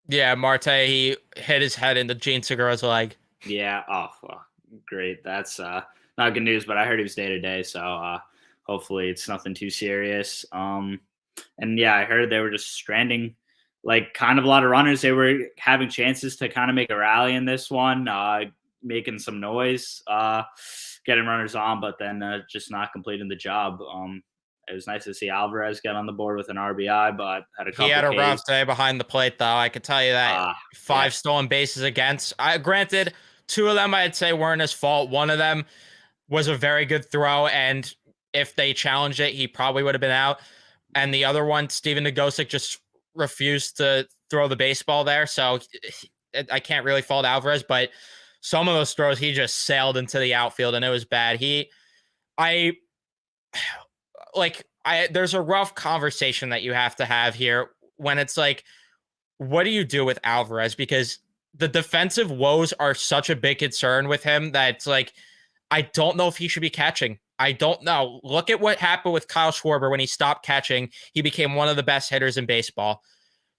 Yeah, Marte, he hit his head into Gene Segura's leg. Yeah. Oh, well, great. That's not good news, but I heard he was day to day, so hopefully it's nothing too serious. And yeah, I heard they were just stranding like kind of a lot of runners. They were having chances to kind of make a rally in this one, making some noise, getting runners on, but then just not completing the job. It was nice to see Alvarez get on the board with an RBI, but had a couple. He had a Ks. rough day behind the plate, though. I could tell you that. Five stolen bases against. Granted, two of them I'd say weren't his fault. One of them was a very good throw, and if they challenged it, he probably would have been out. And the other one, Steven Nagosic just refused to throw the baseball there, so I can't really fault Alvarez, but some of those throws he just sailed into the outfield, and it was bad. There's a rough conversation that you have to have here when it's like, what do you do with Alvarez? Because the defensive woes are such a big concern with him that it's like, I don't know if he should be catching. I don't know. Look at what happened with Kyle Schwarber when he stopped catching. He became one of the best hitters in baseball.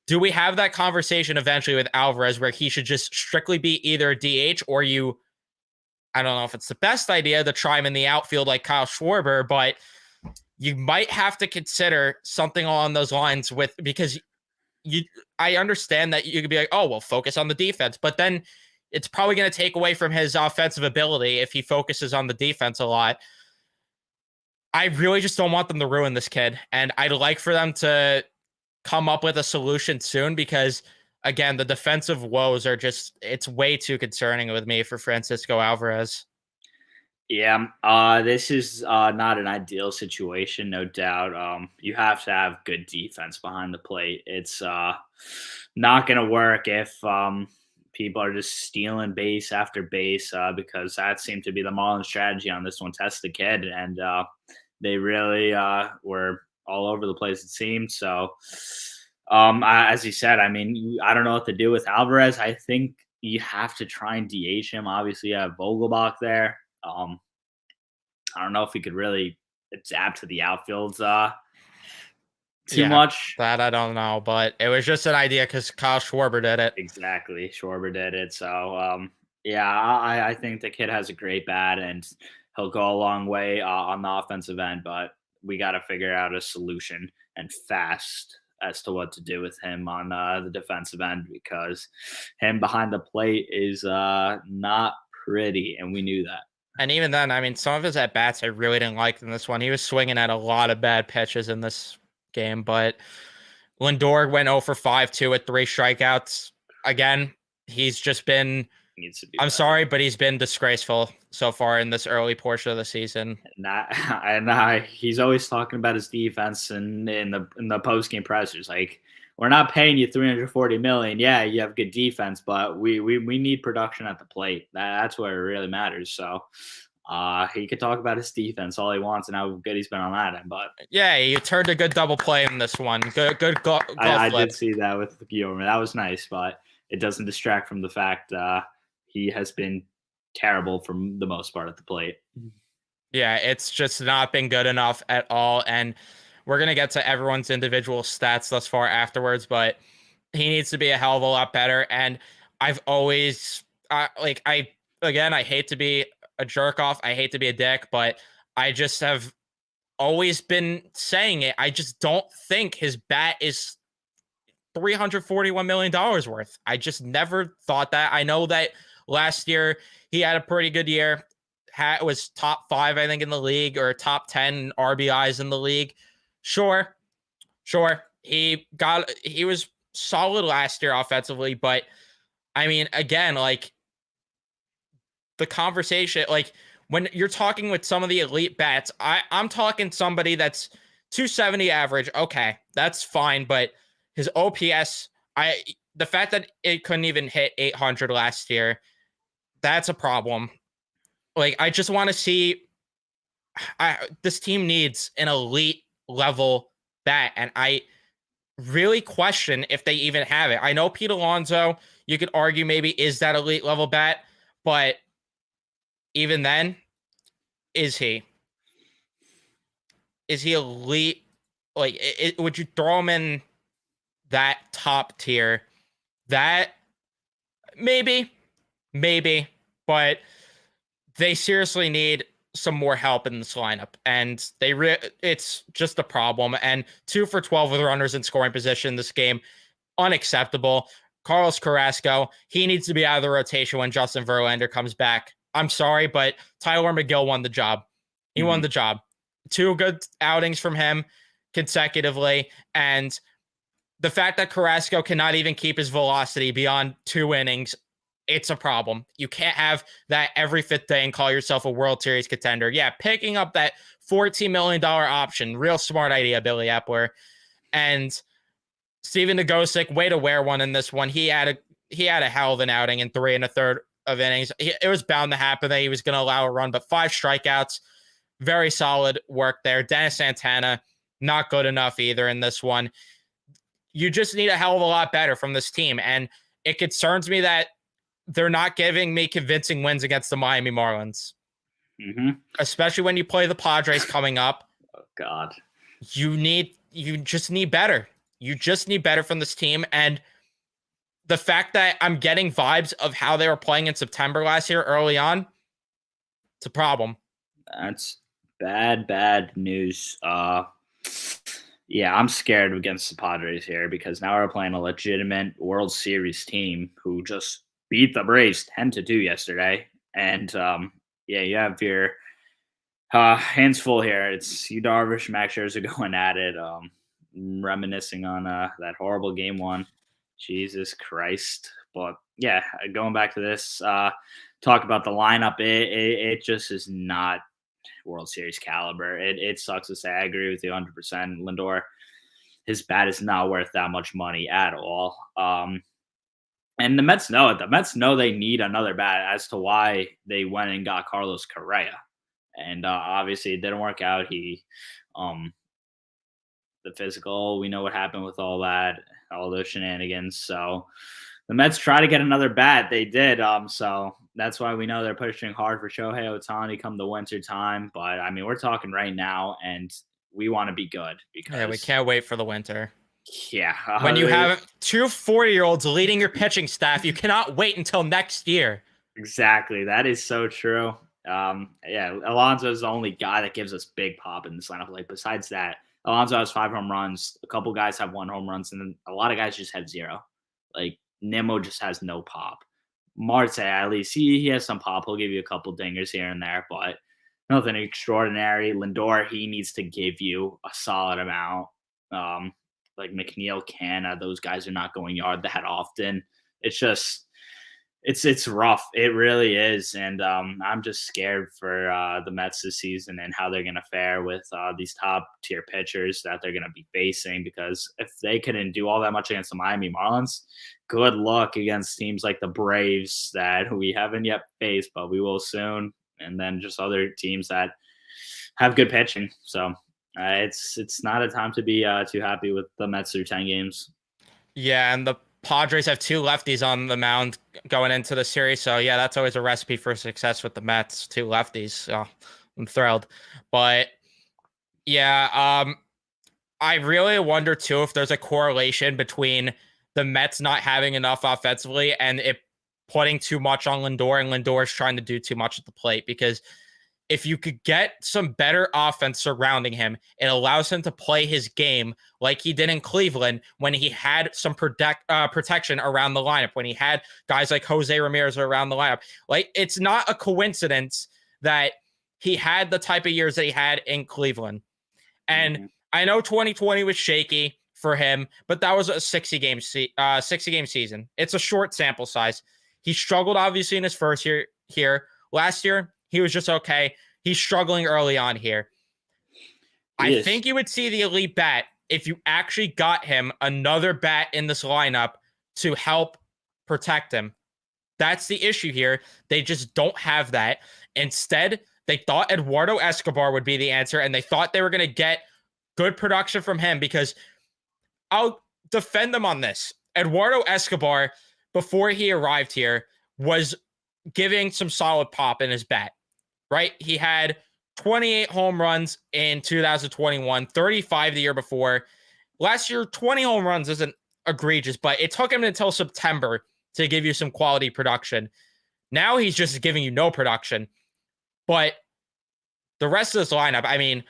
Do we have that conversation eventually with Alvarez where he should just strictly be either a DH or I don't know if it's the best idea to try him in the outfield like Kyle Schwarber, but you might have to consider something along those lines because I understand that you could be like, oh, well, focus on the defense, but then it's probably going to take away from his offensive ability if he focuses on the defense a lot. I really just don't want them to ruin this kid, and I'd like for them to come up with a solution soon because, again, the defensive woes are it's way too concerning with me for Francisco Alvarez. Yeah, this is not an ideal situation, no doubt. You have to have good defense behind the plate. It's not going to work if people are just stealing base after base because that seemed to be the Marlins strategy on this one. Test the kid, and they really were all over the place, it seemed. So, as you said, I mean, I don't know what to do with Alvarez. I think you have to try and DH him. Obviously, you have Vogelbach there. I don't know if he could really adapt to the outfields too much. That I don't know, but it was just an idea because Kyle Schwarber did it. Exactly. Schwarber did it. So, yeah, I think the kid has a great bat and he'll go a long way on the offensive end, but we got to figure out a solution and fast as to what to do with him on the defensive end because him behind the plate is not pretty, and we knew that. And even then, I mean, some of his at-bats I really didn't like in this one. He was swinging at a lot of bad pitches in this game, but Lindor went 0 for 5 too with 3 strikeouts. Again, he's just been I'm sorry, but he's been disgraceful so far in this early portion of the season. And he's always talking about his defense and in the post-game pressers. Like, we're not paying you $340 million. Yeah, you have good defense, but we need production at the plate. That's where it really matters. So he could talk about his defense all he wants and how good he's been on that end. But yeah, you turned a good double play in this one. Good golf flip. I did see that with Guillorme. That was nice, but it doesn't distract from the fact he has been terrible for the most part at the plate. Yeah, it's just not been good enough at all. And we're going to get to everyone's individual stats thus far afterwards, but he needs to be a hell of a lot better. And I've always, again, I hate to be a jerk off. I hate to be a dick, but I just have always been saying it. I just don't think his bat is $341 million worth. I just never thought that. I know that last year he had a pretty good year. Was top 5, I think, in the league, or top 10 RBIs in the league. Sure, sure. He was solid last year offensively, but I mean, again, like the conversation, like when you're talking with some of the elite bats, I'm talking somebody that's 270 average. Okay, that's fine, but his OPS, the fact that it couldn't even hit 800 last year, that's a problem. Like, I just want to see. This team needs an elite level bat, and I really question if they even have it. I know Pete Alonso, you could argue maybe is that elite level bat, but even then, is he? Is he elite? Like, would you throw him in that top tier? That maybe, but they seriously need some more help in this lineup, and it's just a problem. And 2 for 12 with runners in scoring position this game, unacceptable. Carlos Carrasco, he needs to be out of the rotation when Justin Verlander comes back. I'm sorry, but Tyler McGill won the job. He won the job. 2 good outings from him consecutively, and the fact that Carrasco cannot even keep his velocity beyond 2 innings, it's a problem. You can't have that every 5th day and call yourself a World Series contender. Yeah, picking up that $14 million option, real smart idea, Billy Epler. And Steven Nagosic, way to wear one in this one. He had a hell of an outing in 3 1/3 of innings. It was bound to happen that he was going to allow a run, but 5 strikeouts, very solid work there. Dennis Santana, not good enough either in this one. You just need a hell of a lot better from this team, and it concerns me that they're not giving me convincing wins against the Miami Marlins, especially when you play the Padres coming up. Oh God, you just need better. You just need better from this team. And the fact that I'm getting vibes of how they were playing in September last year early on, it's a problem. That's bad news. Yeah, I'm scared against the Padres here because now we're playing a legitimate World Series team who just beat the Braves 10-2 yesterday. And yeah, you have your hands full here. It's you, Darvish, Max Scherzer going at it, reminiscing on that horrible game 1. Jesus Christ. But yeah, going back to this, talk about the lineup. It just is not World Series caliber. It sucks to say. I agree with you 100%. Lindor, his bat is not worth that much money at all. And the Mets know it. The Mets know they need another bat, as to why they went and got Carlos Correa. And obviously it didn't work out. The physical, we know what happened with all that, all those shenanigans. So the Mets try to get another bat. They did. So that's why we know they're pushing hard for Shohei Ohtani come the winter time. But I mean, we're talking right now, and we want to be good because we can't wait for the winter. Yeah. When you have 2 40-year-olds leading your pitching staff, you cannot wait until next year. Exactly. That is so true. Yeah, Alonso is the only guy that gives us big pop in this lineup. Like, besides that, Alonso has 5 home runs. A couple guys have 1 home runs, and then a lot of guys just have 0. Like, Nimmo just has no pop. Marte, at least, he has some pop. He'll give you a couple dingers here and there, but nothing extraordinary. Lindor, he needs to give you a solid amount. Like McNeil, Canna, those guys are not going yard that often. It's just it's rough. It really is. And I'm just scared for the Mets this season and how they're going to fare with these top tier pitchers that they're going to be facing, because if they couldn't do all that much against the Miami Marlins, good luck against teams like the Braves that we haven't yet faced, but we will soon. And then just other teams that have good pitching. So it's not a time to be too happy with the Mets through 10 games. Yeah, and the Padres have 2 lefties on the mound going into the series. So, yeah, that's always a recipe for success with the Mets, 2 lefties. So I'm thrilled. But yeah, I really wonder too if there's a correlation between the Mets not having enough offensively and it putting too much on Lindor, and Lindor's trying to do too much at the plate. Because if you could get some better offense surrounding him, it allows him to play his game like he did in Cleveland when he had some protection around the lineup, when he had guys like Jose Ramirez around the lineup. Like, it's not a coincidence that he had the type of years that he had in Cleveland. And I know 2020 was shaky for him, but that was a 60 game season. It's a short sample size. He struggled obviously in his first year here. Last year, he was just okay. He's struggling early on here. I think you would see the elite bat if you actually got him another bat in this lineup to help protect him. That's the issue here. They just don't have that. Instead, they thought Eduardo Escobar would be the answer, and they thought they were going to get good production from him, because I'll defend them on this. Eduardo Escobar, before he arrived here, was giving some solid pop in his bat, right? He had 28 home runs in 2021, 35 the year before. Last year, 20 home runs isn't egregious, but it took him until September to give you some quality production. Now he's just giving you no production. But the rest of this lineup, I mean,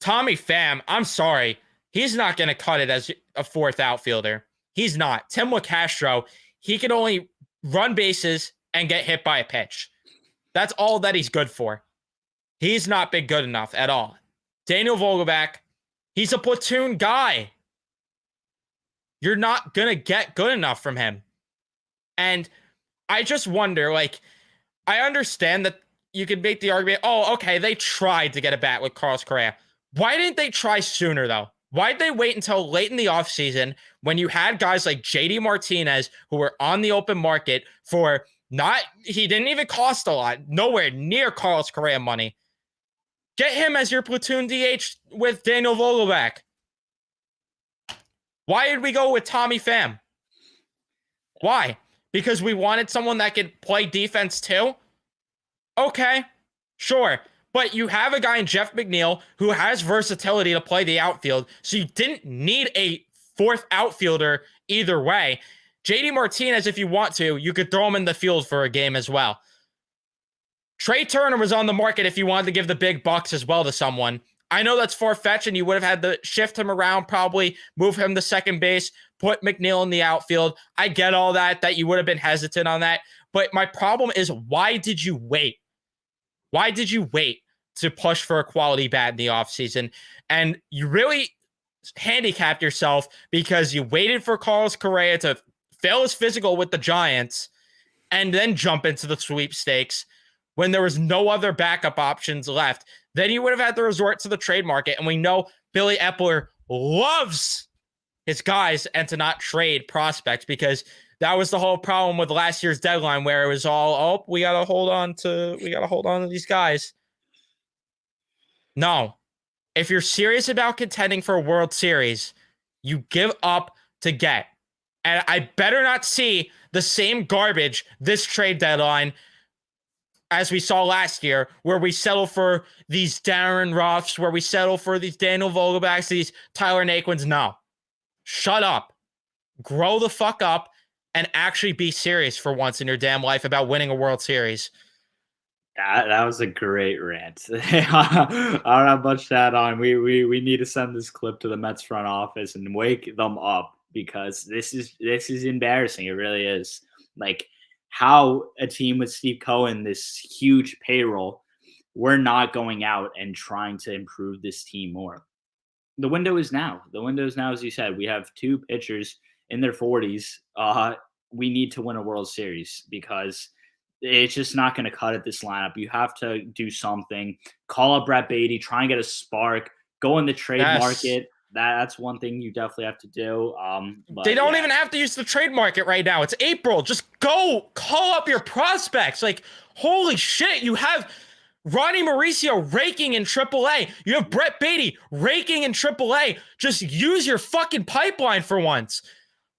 Tommy Pham, I'm sorry, he's not going to cut it as a fourth outfielder. He's not. Tim LaCastro, he can only run bases and get hit by a pitch. That's all that he's good for. He's not been good enough at all. Daniel Vogelbach, he's a platoon guy. You're not going to get good enough from him. And I just wonder, like, I understand that you could make the argument, oh, okay, they tried to get a bat with Carlos Correa. Why didn't they try sooner, though? Why did they wait until late in the offseason when you had guys like JD Martinez who were on the open market for he didn't even cost a lot, nowhere near Carlos Correa money. Get him as your platoon DH with Daniel Vogelbach. Why did we go with Tommy Pham? Why? Because we wanted someone that could play defense too? Okay, sure. But you have a guy in Jeff McNeil who has versatility to play the outfield, so you didn't need a fourth outfielder either way. JD Martinez, if you want to, you could throw him in the field for a game as well. Trey Turner was on the market if you wanted to give the big bucks as well to someone. I know that's far-fetched, and you would have had to shift him around, probably move him to second base, put McNeil in the outfield. I get all that you would have been hesitant on that. But my problem is, why did you wait? Why did you wait to push for a quality bat in the offseason? And you really handicapped yourself because you waited for Carlos Correa to fail his physical with the Giants and then jump into the sweepstakes when there was no other backup options left. Then you would have had to resort to the trade market. And we know Billy Epler loves his guys and to not trade prospects, because that was the whole problem with last year's deadline, where it was all, oh, we got to hold on to these guys. No. If you're serious about contending for a World Series, you give up to get. And I better not see the same garbage this trade deadline as we saw last year, where we settle for these Darren Ruffs, where we settle for these Daniel Vogelbachs, these Tyler Naquins. No. Shut up. Grow the fuck up and actually be serious for once in your damn life about winning a World Series. That was a great rant. I don't have much to add on. We need to send this clip to the Mets front office and wake them up, because this is embarrassing. It really is. Like, how a team with Steve Cohen, this huge payroll, we're not going out and trying to improve this team more. The window is now. The window is now, as you said. We have two pitchers in their 40s. We need to win a World Series, because it's just not going to cut at this lineup. You have to do something. Call up Brett Beatty. Try and get a spark. Go in the trade market. That's one thing you definitely have to do. They don't even have to use the trade market right now. It's April. Just go call up your prospects. Like, holy shit, you have Ronnie Mauricio raking in AAA. You have Brett Beatty raking in AAA. Just use your fucking pipeline for once.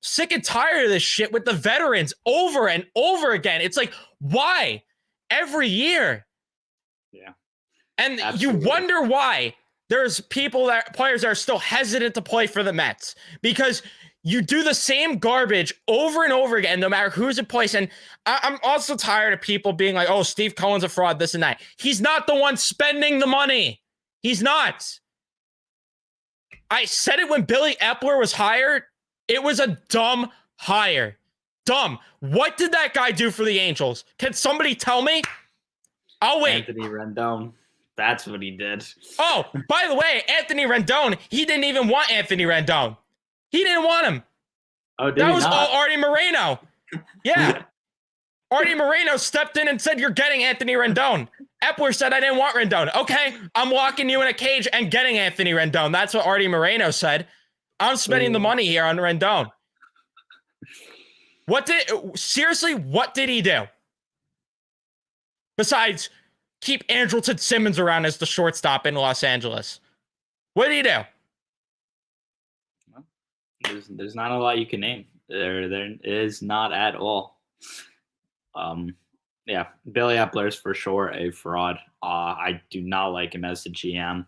Sick and tired of this shit with the veterans over and over again. It's like, why? Every year. Yeah. And Absolutely. you wonder why there's players that are still hesitant to play for the Mets, because you do the same garbage over and over again, no matter who's in place. And I'm also tired of people being like, oh, Steve Cohen's a fraud, this and that. He's not the one spending the money. He's not. I said it when Billy Epler was hired. It was a dumb hire. Dumb. What did that guy do for the Angels? Can somebody tell me? I'll wait. Anthony Rendon. That's what he did. Oh, by the way, Anthony Rendon, he didn't even want Anthony Rendon. He didn't want him. Oh, did that he was not? all Artie Moreno. Yeah. Artie Moreno stepped in and said, you're getting Anthony Rendon. Epler said, I didn't want Rendon. Okay, I'm locking you in a cage and getting Anthony Rendon. That's what Artie Moreno said. I'm spending the money here on Rendon. What did he do? Besides keep Andrelton Simmons around as the shortstop in Los Angeles. What did he do? There's not a lot you can name. There is not at all. Yeah, Billy Epler is for sure a fraud. I do not like him as the GM.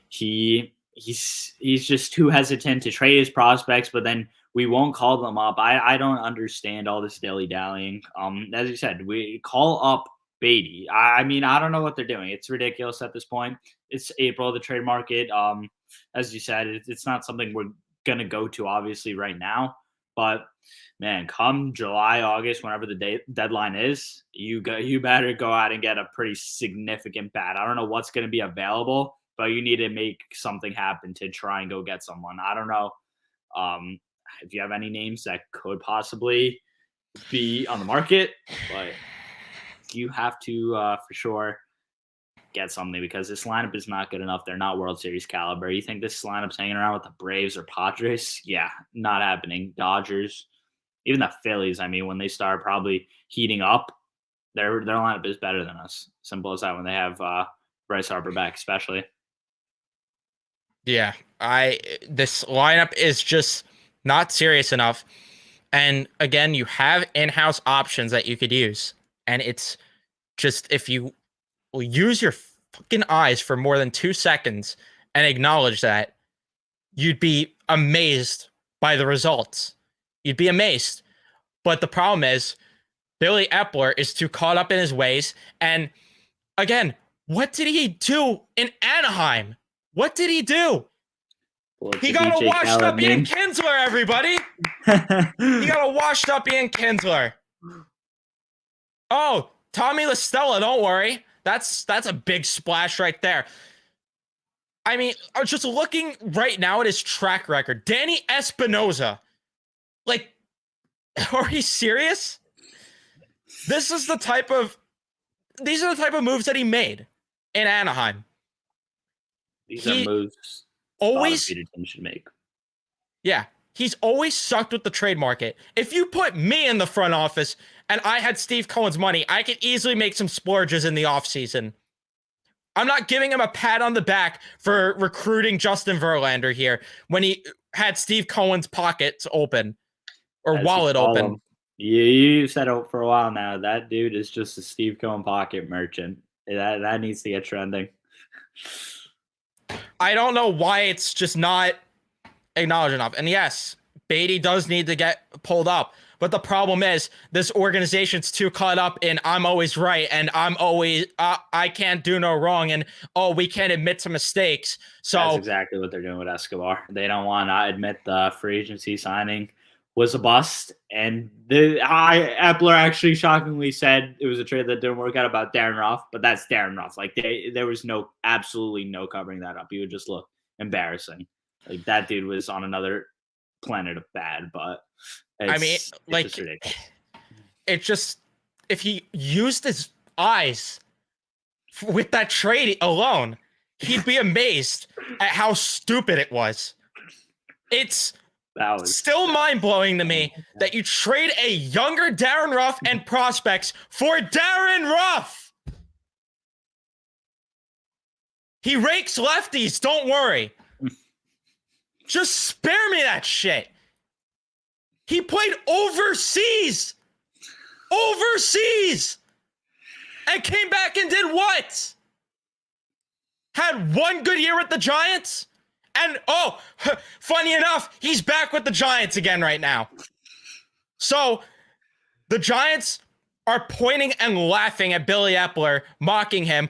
He's just too hesitant to trade his prospects, but then we won't call them up. I don't understand all this dilly-dallying. As you said, we call up Beatty. I mean, I don't know what they're doing. It's ridiculous at this point. It's April, the trade market. As you said, it's not something we're going to go to, obviously, right now. But, man, come July, August, whenever the deadline is, you better go out and get a pretty significant bat. I don't know what's going to be available, but you need to make something happen to try and go get someone. I don't know if you have any names that could possibly be on the market, but you have to for sure get something, because this lineup is not good enough. They're not World Series caliber. You think this lineup's hanging around with the Braves or Padres? Yeah, not happening. Dodgers, even the Phillies. I mean, when they start probably heating up, their lineup is better than us. Simple as that. When they have Bryce Harper back, especially. Yeah, this lineup is just not serious enough. And again, you have in-house options that you could use. And it's just, if you use your fucking eyes for more than 2 seconds and acknowledge that, you'd be amazed by the results. You'd be amazed. But the problem is, Billy Epler is too caught up in his ways. And again, what did he do in Anaheim? What did he do? He got a washed up Ian Kinsler, everybody. He got a washed up Ian Kinsler. Oh, Tommy La Stella, don't worry. That's a big splash right there. I mean, I was just looking right now at his track record. Danny Espinosa. Like, are you serious? These are the type of moves that he made in Anaheim. These are moves always Peter Tim should make. Yeah, he's always sucked with the trade market. If you put me in the front office and I had Steve Cohen's money, I could easily make some splurges in the offseason. I'm not giving him a pat on the back for recruiting Justin Verlander here when he had Steve Cohen's pockets open or wallet open. You said it for a while now. That dude is just a Steve Cohen pocket merchant. That needs to get trending. I don't know why it's just not acknowledged enough. And yes, Beatty does need to get pulled up. But the problem is this organization's too caught up in I'm always right and I'm always I can't do no wrong and we can't admit to mistakes. So that's exactly what they're doing with Escobar. They don't want to admit the free agency signing was a bust. And Epler actually shockingly said it was a trade that didn't work out about Darren Ruff, but that's Darren Ruff. Like there was absolutely no covering that up. He would just look embarrassing. Like that dude was on another planet of bad, but it's ridiculous. It just, if he used his eyes with that trade alone, he'd be amazed at how stupid it was. It's still mind-blowing to me that you trade a younger Darren Ruff and prospects for Darren Ruff. He rakes lefties, don't worry. Just spare me that shit. He played overseas, and came back and did what? had one good year with the Giants. And, funny enough, he's back with the Giants again right now. So the Giants are pointing and laughing at Billy Epler, mocking him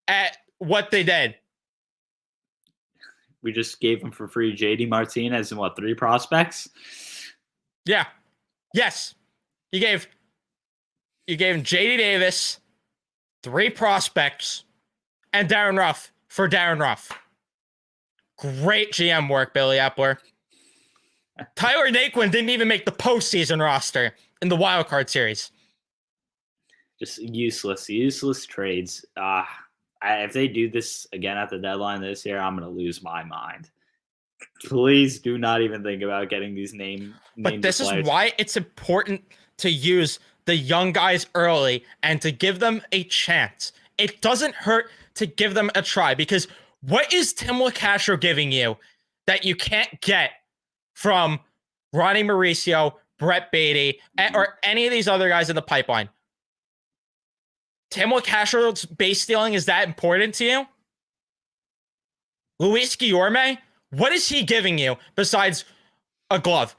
at what they did. We just gave him for free JD Martinez and 3 prospects? Yeah. Yes. You gave him JD Davis, 3 prospects, and Darren Ruff for Darren Ruff. Great GM work, Billy Epler. Tyler Naquin didn't even make the postseason roster in the wild card series. Just useless trades. If they do this again at the deadline this year, I'm going to lose my mind. Please do not even think about getting these names. But this is why it's important to use the young guys early and to give them a chance. It doesn't hurt to give them a try, because what is Tim LeCastro giving you that you can't get from Ronnie Mauricio, Brett Beatty, or any of these other guys in the pipeline? Tim LeCastro's base stealing is that important to you? Luis Guillorme, what is he giving you besides a glove?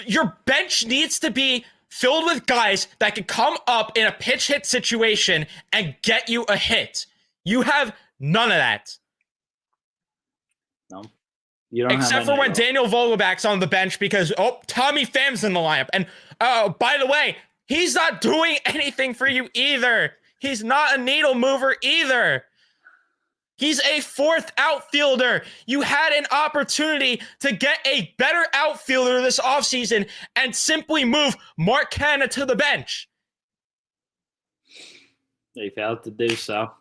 Your bench needs to be filled with guys that can come up in a pitch hit situation and get you a hit. You have none of that. No. You don't Except for when Daniel Vogelback's on the bench because, Tommy Pham's in the lineup. And, by the way, he's not doing anything for you either. He's not a needle mover either. He's a 4th outfielder. You had an opportunity to get a better outfielder this offseason and simply move Mark Canha to the bench. They failed to do so.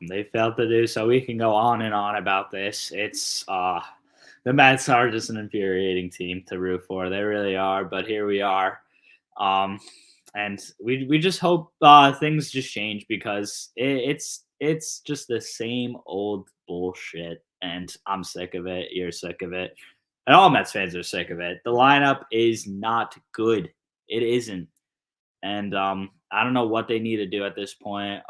We can go on and on about this. It's the Mets are just an infuriating team to root for. They really are, but here we are. And we just hope things just change, because it's just the same old bullshit, and I'm sick of it. You're sick of it, and all Mets fans are sick of it. The lineup is not good. It isn't, and I don't know what they need to do at this point.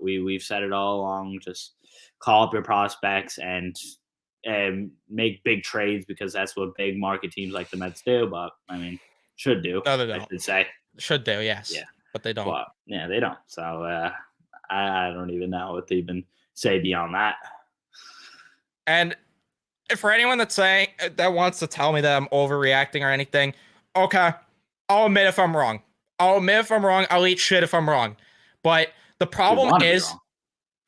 We've said it all along. Just call up your prospects and make big trades, because that's what big market teams like the Mets do. But I mean, should do. No, they don't. I should say. Should do, yes. Yeah, but they don't. Well, yeah, they don't. So I don't even know what to even say beyond that. And for anyone that wants to tell me that I'm overreacting or anything, okay, I'll admit if I'm wrong. I'll eat shit if I'm wrong. But the problem is,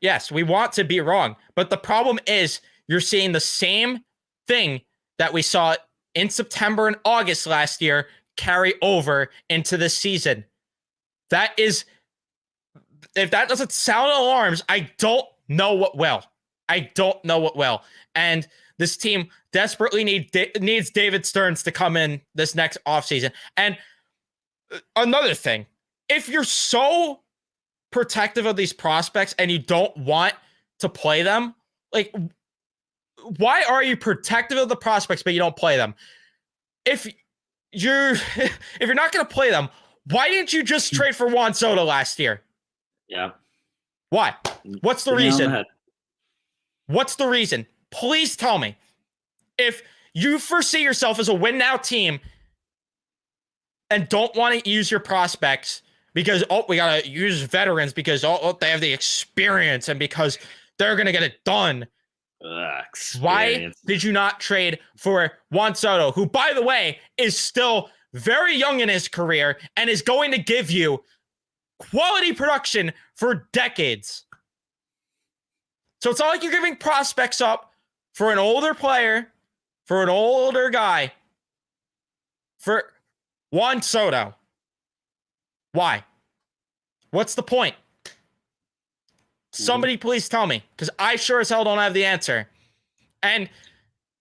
yes, we want to be wrong. But the problem is, you're seeing the same thing that we saw in September and August last year carry over into this season. If that doesn't sound alarms, I don't know what will. And this team desperately needs David Stearns to come in this next offseason. And another thing, if you're so protective of these prospects and you don't want to play them, like, why are you protective of the prospects but you don't play them? If you're not going to play them, why didn't you just trade for Juan Soto last year? Yeah. Why? What's the reason? What's the reason? Please tell me. If you foresee yourself as a win now team and don't want to use your prospects because, we got to use veterans because, they have the experience and because they're going to get it done. Why did you not trade for Juan Soto, who, by the way, is still very young in his career and is going to give you quality production for decades? So it's not like you're giving prospects up for an older player, for an older guy, for Juan Soto. Why? What's the point? Somebody please tell me, because I sure as hell don't have the answer. And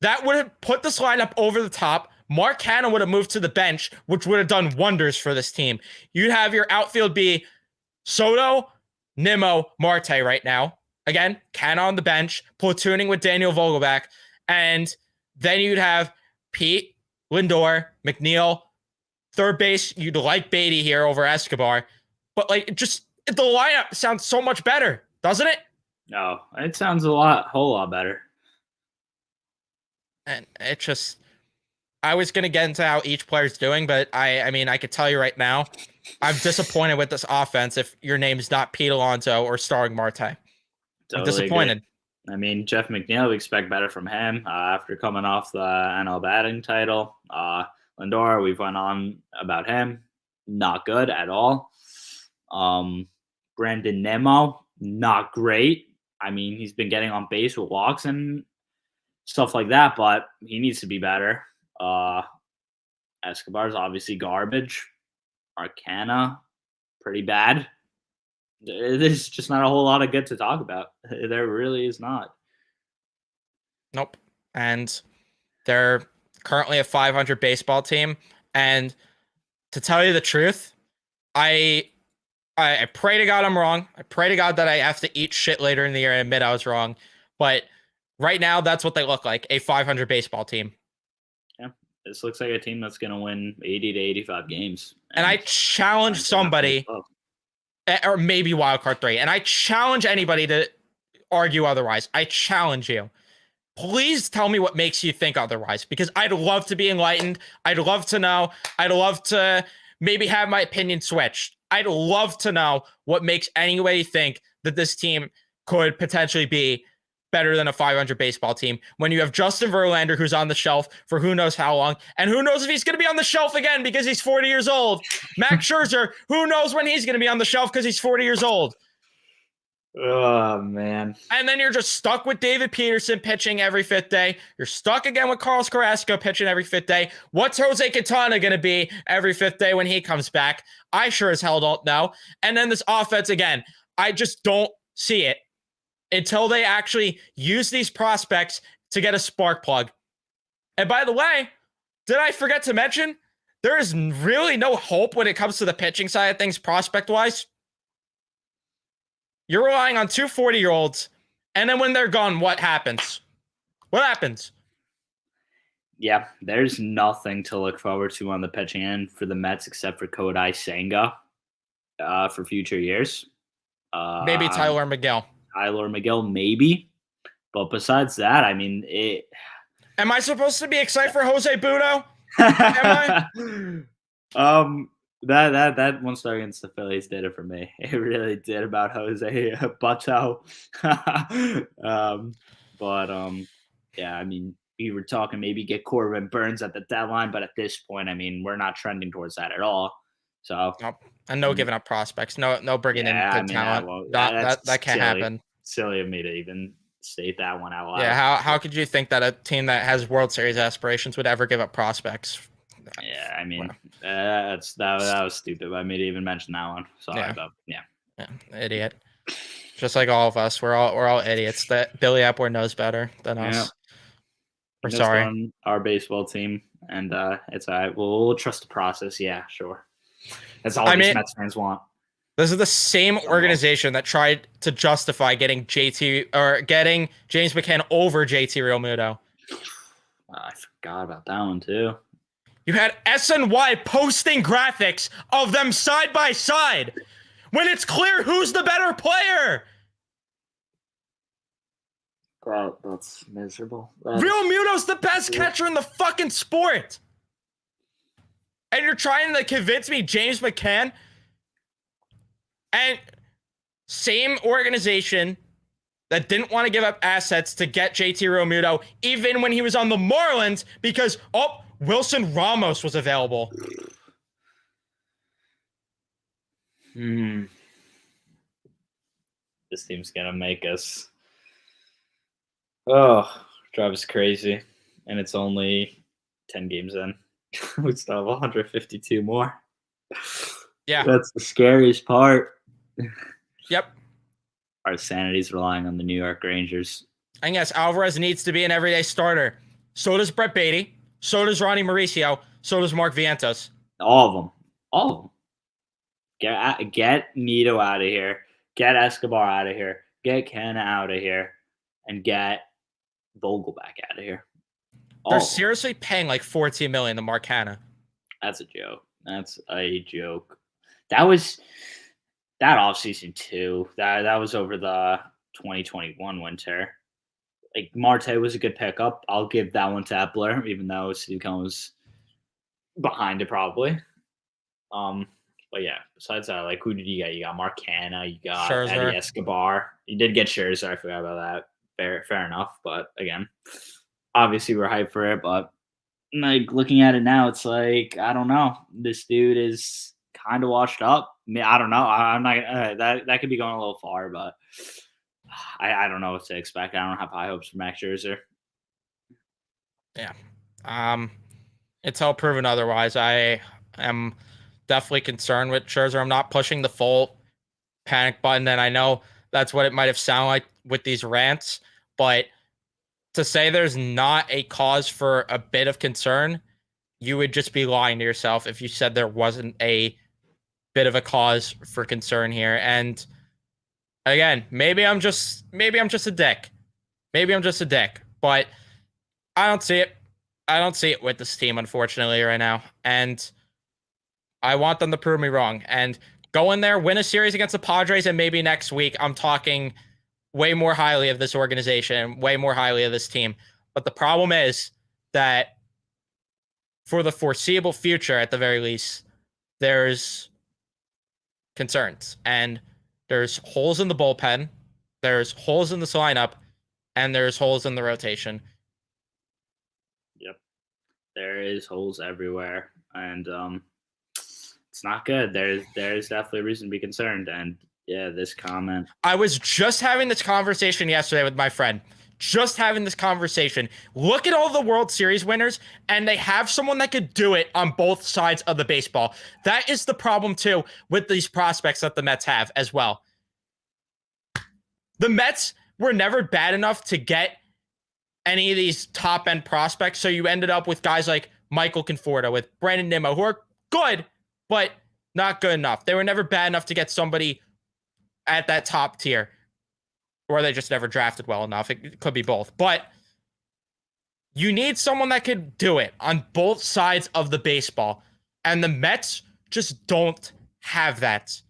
that would have put this lineup over the top. Mark Canha would have moved to the bench, which would have done wonders for this team. You'd have your outfield be Soto, Nimmo, Marte right now. Again, Canha on the bench, platooning with Daniel Vogelback. And then you'd have Pete, Lindor, McNeil. Third base, you'd like Beatty here over Escobar. But, the lineup sounds so much better, doesn't it? No, it sounds whole lot better. And it just, I was gonna get into how each player's doing, but I mean, I could tell you right now, I'm disappointed with this offense. If your name's not Pete Alonso or Starring Marte, I'm Totally agree. disappointed. I mean, Jeff McNeil, we expect better from him after coming off the NL batting title. Lindor, we've went on about him, not good at all. Brandon Nemo, not great. I mean, he's been getting on base with walks and stuff like that, but he needs to be better. Escobar's obviously garbage. Arcana, pretty bad. There's just not a whole lot of good to talk about. There really is not. Nope. And they're currently a 500 baseball team. And to tell you the truth, I I pray to God I'm wrong. I pray to God that I have to eat shit later in the year and admit I was wrong. But right now, that's what they look like, a 500 baseball team. Yeah, this looks like a team that's going to win 80 to 85 games. And I challenge somebody, or maybe wild card 3, and I challenge anybody to argue otherwise. I challenge you. Please tell me what makes you think otherwise, because I'd love to be enlightened. I'd love to know. I'd love to maybe have my opinion switched. I'd love to know what makes anybody think that this team could potentially be better than a 500 baseball team when you have Justin Verlander, who's on the shelf for who knows how long, and who knows if he's going to be on the shelf again because he's 40 years old. Max Scherzer, who knows when he's going to be on the shelf because he's 40 years old. Oh, man. And then you're just stuck with David Peterson pitching every 5th day. You're stuck again with Carlos Carrasco pitching every 5th day. What's Jose Quintana going to be every 5th day when he comes back? I sure as hell don't know. And then this offense again, I just don't see it until they actually use these prospects to get a spark plug. And by the way, did I forget to mention, there is really no hope when it comes to the pitching side of things prospect-wise. You're relying on 2 40-year-olds, and then when they're gone, what happens? What happens? Yeah, there's nothing to look forward to on the pitching end for the Mets except for Kodai Senga for future years. Maybe Tyler McGill. Tyler McGill, maybe. But besides that, I mean, it. Am I supposed to be excited for Jose Budo? Am I? That one start against the Phillies did it for me. It really did about Jose Butto. Yeah, I mean, we were talking maybe get Corbin Burns at the deadline, but at this point, I mean, we're not trending towards that at all. So nope. And no giving up prospects, no bringing in good talent. That can't silly, happen. Silly of me to even state that one out loud. Yeah, how could you think that a team that has World Series aspirations would ever give up prospects? Yeah, I mean, that was stupid by me to even mention that one. Sorry about yeah, idiot. Just like all of us, we're all idiots. That Billy Epler knows better than us. We're sorry. On our baseball team, and it's all right. We'll trust the process. Yeah, sure. That's all these Mets fans want. This is the same organization that tried to justify getting James McCann over JT Realmuto. I forgot about that one too. You had SNY posting graphics of them side by side when it's clear who's the better player. That's miserable. Realmuto's the best catcher in the fucking sport. And you're trying to convince me James McCann, and same organization that didn't want to give up assets to get JT Realmuto, even when he was on the Marlins, because, Wilson Ramos was available. This team's going to make us... drive us crazy. And it's only 10 games in. We still have 152 more. Yeah. That's the scariest part. Yep. Our sanity's relying on the New York Rangers. And yes, Alvarez needs to be an everyday starter. So does Brett Beatty. So does Ronnie Mauricio. So does Mark Vientos. All of them. Get Nito out of here. Get Escobar out of here. Get Canna out of here. And get Vogelback out of here. They're seriously paying like $14 million to Mark Canna. That's a joke. That was that offseason too. That was over the 2021 winter. Like Marte was a good pickup. I'll give that one to Epler, even though Steve Cohen was behind it probably. But yeah, besides that, like who did you get? You got Mark Hanna, you got Scherzer. Eddie Escobar. You did get Scherzer. I forgot about that. Fair enough. But again, obviously we're hyped for it. But like looking at it now, it's like I don't know. This dude is kind of washed up. I mean, I don't know. I'm not that could be going a little far, but I don't know what to expect. I don't have high hopes for Max Scherzer. Yeah. Until proven otherwise, I am definitely concerned with Scherzer. I'm not pushing the full panic button, and I know that's what it might have sounded like with these rants, but to say there's not a cause for a bit of concern, you would just be lying to yourself if you said there wasn't a bit of a cause for concern here. And again, maybe I'm just a dick. Maybe I'm just a dick, but I don't see it. I don't see it with this team, unfortunately, right now. And I want them to prove me wrong. And go in there, win a series against the Padres, and maybe next week I'm talking way more highly of this organization, way more highly of this team. But the problem is that for the foreseeable future, at the very least, there's concerns. And there's holes in the bullpen, there's holes in this lineup, and there's holes in the rotation. Yep. There is holes everywhere. And it's not good. There's definitely a reason to be concerned. And yeah, this comment. I was just having this conversation yesterday with my friend. Just having this conversation. Look at all the World Series winners, and they have someone that could do it on both sides of the baseball. That is the problem, too, with these prospects that the Mets have as well. The Mets were never bad enough to get any of these top-end prospects, so you ended up with guys like Michael Conforto, with Brandon Nimmo, who are good, but not good enough. They were never bad enough to get somebody at that top tier, or they just never drafted well enough. It could be both. But you need someone that could do it on both sides of the baseball. And the Mets just don't have that.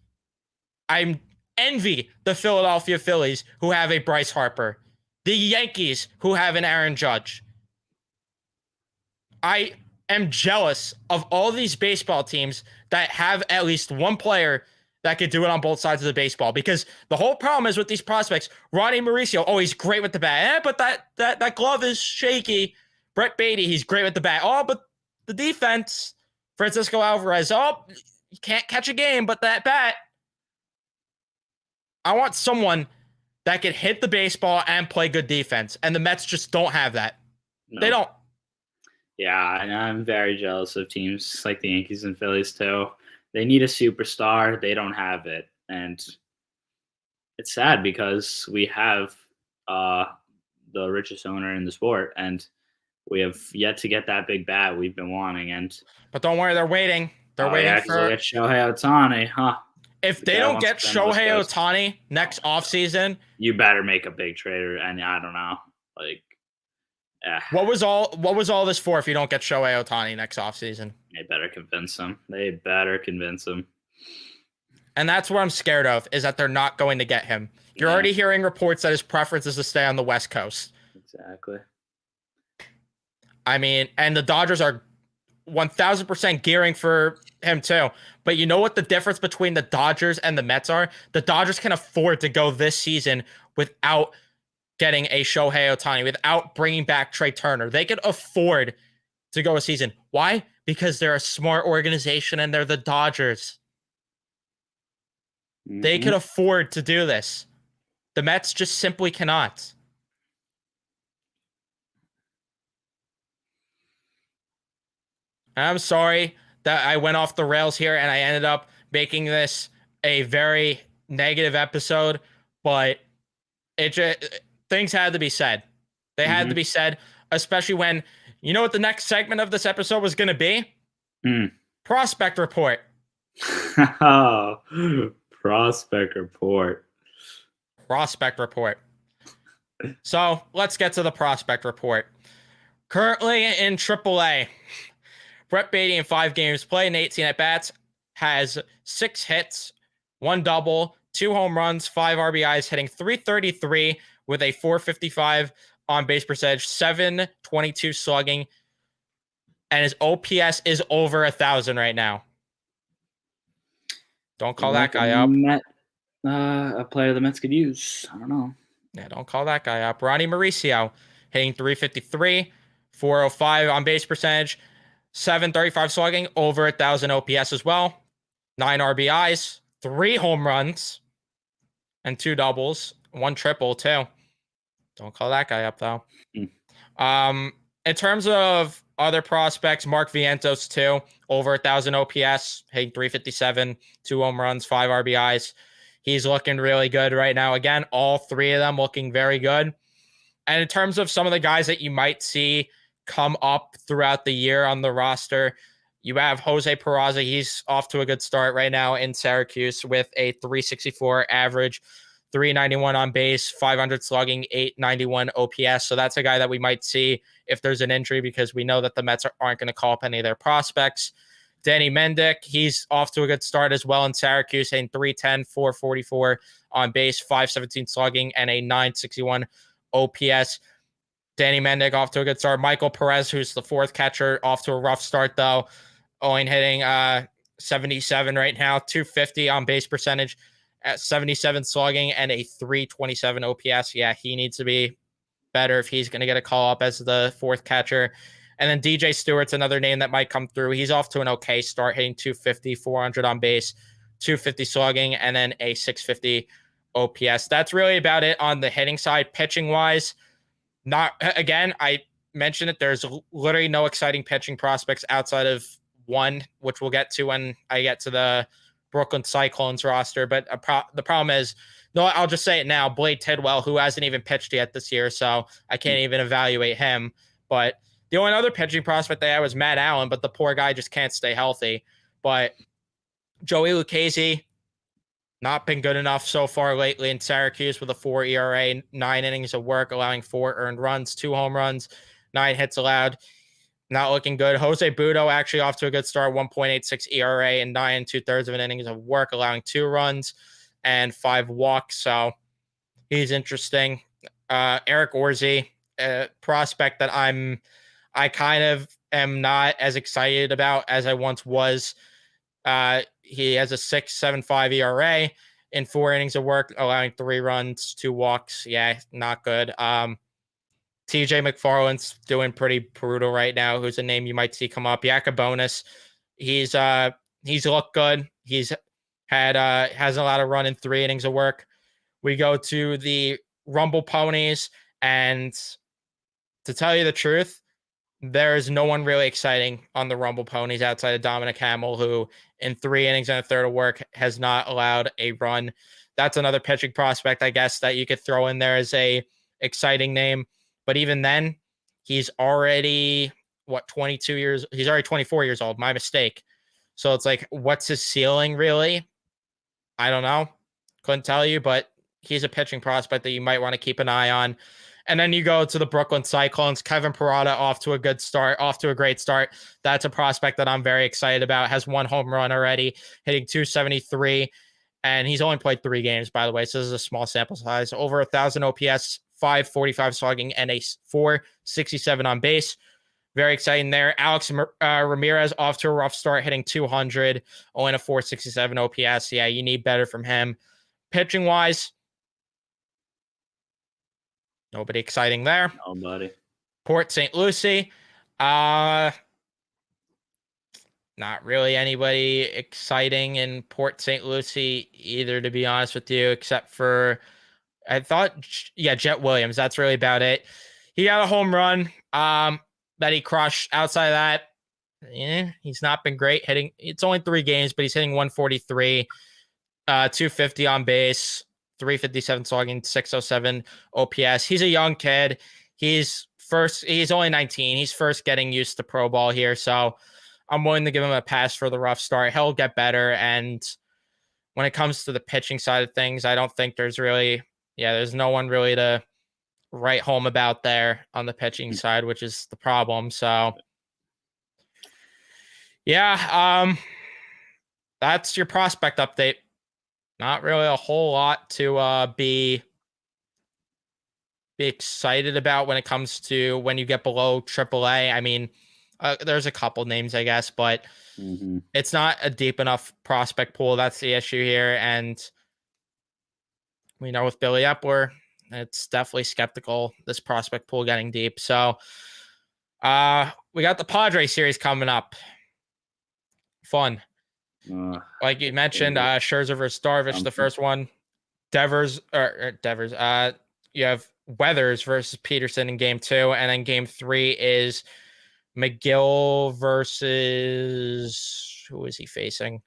I envy the Philadelphia Phillies, who have a Bryce Harper. The Yankees, who have an Aaron Judge. I am jealous of all these baseball teams that have at least one player that could do it on both sides of the baseball, because the whole problem is with these prospects. Ronnie Mauricio, oh, he's great with the bat, but that glove is shaky. Brett Beatty, he's great with the bat. Oh, but the defense, Francisco Alvarez, oh, you can't catch a game, but that bat. I want someone that could hit the baseball and play good defense, and the Mets just don't have that. No. They don't. Yeah, and I'm very jealous of teams like the Yankees and Phillies too. They need a superstar. They don't have it. And it's sad because we have the richest owner in the sport, and we have yet to get that big bat we've been wanting. But don't worry, they're waiting. They're waiting for Shohei Ohtani, huh? If they don't get Shohei Ohtani next offseason, you better make a big trade. And I don't know. Like, What was all this for if you don't get Shohei Ohtani next offseason? They better convince him. And that's what I'm scared of, is that they're not going to get him. You're already hearing reports that his preference is to stay on the West Coast. Exactly. I mean, and the Dodgers are 1,000% gearing for him too. But you know what the difference between the Dodgers and the Mets are? The Dodgers can afford to go this season without getting a Shohei Ohtani, without bringing back Trey Turner. They could afford to go a season. Why? Because they're a smart organization and they're the Dodgers. Mm-hmm. They could afford to do this. The Mets just simply cannot. I'm sorry that I went off the rails here and I ended up making this a very negative episode, but things had to be said. They had to be said, especially when, you know what the next segment of this episode was going to be? Prospect report. Oh, prospect report. Prospect report. So let's get to the prospect report. Currently in AAA, Brett Beatty in 5 games played and 18 at-bats has 6 hits, 1 double, 2 home runs, 5 RBIs, hitting 333 with a 455 on base percentage, 722 slugging, and his OPS is over 1,000 right now. Don't call that guy up. A player the Mets could use. I don't know. Yeah, don't call that guy up. Ronnie Mauricio hitting 353, 405 on base percentage, 735 slugging, over 1,000 OPS as well. 9 RBIs, 3 home runs, and 2 doubles, 1 triple too. Don't call that guy up though. In terms of other prospects, Mark Vientos too, over 1,000 OPS, hitting 357, 2 home runs, 5 RBIs. He's looking really good right now. Again, all 3 of them looking very good. And in terms of some of the guys that you might see come up throughout the year on the roster, you have Jose Peraza. He's off to a good start right now in Syracuse with a 364 average, 391 on base, 500 slugging, 891 OPS. So that's a guy that we might see if there's an injury, because we know that the Mets aren't going to call up any of their prospects. Danny Mendick, he's off to a good start as well in Syracuse, hitting 310, 444 on base, 517 slugging, and a 961 OPS. Danny Mendick off to a good start. Michael Perez, who's the 4th catcher, off to a rough start though. Only hitting 77 right now, 250 on base percentage, at 77 slugging, and a 327 OPS. Yeah, he needs to be better if he's going to get a call up as the 4th catcher. And then DJ Stewart's another name that might come through. He's off to an okay start, hitting 250, 400 on base, 250 slugging, and then a 650 OPS. That's really about it on the hitting side. Pitching wise, again, I mentioned it. There's literally no exciting pitching prospects outside of one, which we'll get to when I get to the Brooklyn Cyclones roster. But the problem is, no, I'll just say it now. Blade Tidwell, who hasn't even pitched yet this year, so I can't even evaluate him. But the only other pitching prospect they had was Matt Allen, but the poor guy just can't stay healthy. But Joey Lucchesi, not been good enough so far lately in Syracuse with a 4 ERA, 9 innings of work, allowing 4 earned runs, 2 home runs, 9 hits allowed. Not looking good. Jose Budo actually off to a good start, 1.86 ERA and 9 2/3 of an innings of work, allowing 2 runs and 5 walks. So he's interesting. Eric Orzi, a prospect that I kind of am not as excited about as I once was. He has a 6.75 ERA in 4 innings of work, allowing 3 runs, 2 walks. Yeah, not good. TJ McFarland's doing pretty brutal right now, who's a name you might see come up. Yacobonis, he's looked good. He's had has a lot of run in 3 innings of work. We go to the Rumble Ponies, and to tell you the truth, there is no one really exciting on the Rumble Ponies outside of Dominic Hamill, who in 3 innings and a third of work has not allowed a run. That's another pitching prospect, I guess, that you could throw in there as a exciting name. But even then, he's already, 22 years? He's already 24 years old. My mistake. So it's like, what's his ceiling really? I don't know. Couldn't tell you, but he's a pitching prospect that you might want to keep an eye on. And then you go to the Brooklyn Cyclones. Kevin Parada off to a great start. That's a prospect that I'm very excited about. Has 1 home run already, hitting 273. And he's only played 3 games, by the way. So this is a small sample size. Over 1,000 OPS, 545 slugging, and a 467 on base. Very exciting there. Alex Ramirez off to a rough start, hitting 200, only a 467 OPS. Yeah, you need better from him. Pitching wise, nobody exciting there. Nobody. Port St. Lucie, not really anybody exciting in Port St. Lucie either, to be honest with you, except for, I thought, Jet Williams. That's really about it. He got a home run that he crushed. Outside of that, he's not been great hitting. It's only 3 games, but he's hitting 143, 250 on base, 357 slugging, 607 OPS. He's a young kid. He's only 19. He's first getting used to pro ball here, so I'm willing to give him a pass for the rough start. He'll get better, and when it comes to the pitching side of things, I don't think there's no one really to write home about there on the pitching side, which is the problem. So yeah, that's your prospect update. Not really a whole lot to be excited about when it comes to when you get below AAA. I mean, there's a couple names, I guess, but Mm-hmm. it's not a deep enough prospect pool. That's the issue here. And we know with Billy Epler, it's definitely skeptical, this prospect pool getting deep. So we got the Padres series coming up. Fun. Like you mentioned, Scherzer versus Darvish, the first one. Devers. You have Weathers versus Peterson in game 2, and then game 3 is McGill versus who is he facing?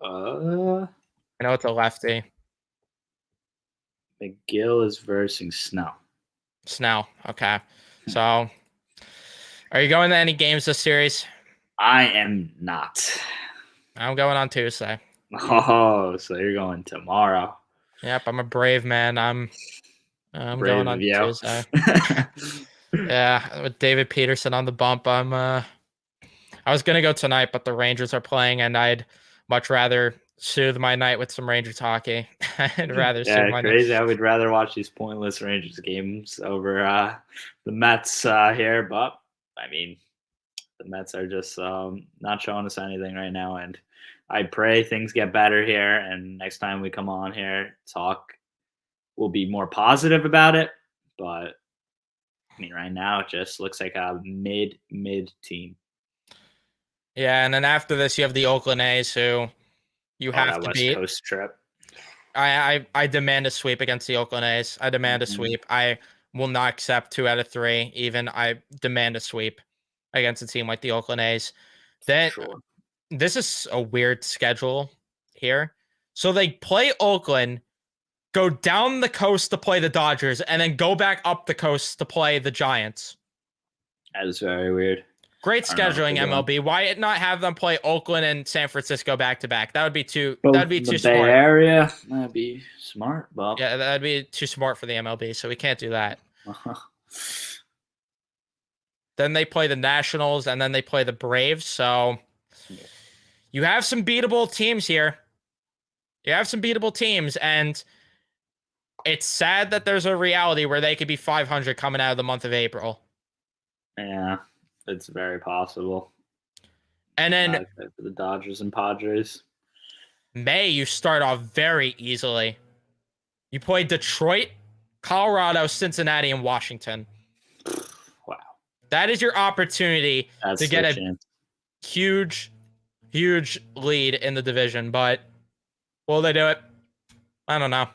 Uh, I know it's a lefty. McGill is versing Snow. Snell. Okay. So are you going to any games this series? I am not. I'm going on Tuesday. Oh, so you're going tomorrow. Yep, I'm a brave man. I'm Brave going of on you. Tuesday. Yeah, with David Peterson on the bump. I was gonna go tonight, but the Rangers are playing, and I'd much rather soothe my night with some Rangers hockey. I'd rather soothe my crazy. night. I would rather watch these pointless Rangers games over the Mets here, but I mean, the Mets are just not showing us anything right now, and I pray things get better here. And next time we come on here, talk, we'll be more positive about it. But I mean, right now it just looks like a mid team. Yeah, and then after this, you have the Oakland A's, who you have That to West beat. Coast trip. I demand a sweep against the Oakland A's. I demand a sweep. I will not accept 2 out of 3. Even I demand a sweep against a team like the Oakland A's. Then Sure. this is a weird schedule here. So they play Oakland, go down the coast to play the Dodgers, and then go back up the coast to play the Giants. That is very weird. Great scheduling, MLB. Why not have them play Oakland and San Francisco back to back? That would be too. That'd be too smart. Bay Area, that'd be smart, but yeah, that'd be too smart for the MLB. So we can't do that. Then they play the Nationals, and then they play the Braves. So you have some beatable teams here. You have some beatable teams, and it's sad that there's a reality where they could be 500 coming out of the month of April. Yeah, it's very possible. And then for the Dodgers and Padres. May, you start off very easily. You play Detroit, Colorado, Cincinnati, and Washington. Wow. That is your opportunity to get a chance. huge lead in the division. But will they do it? I don't know.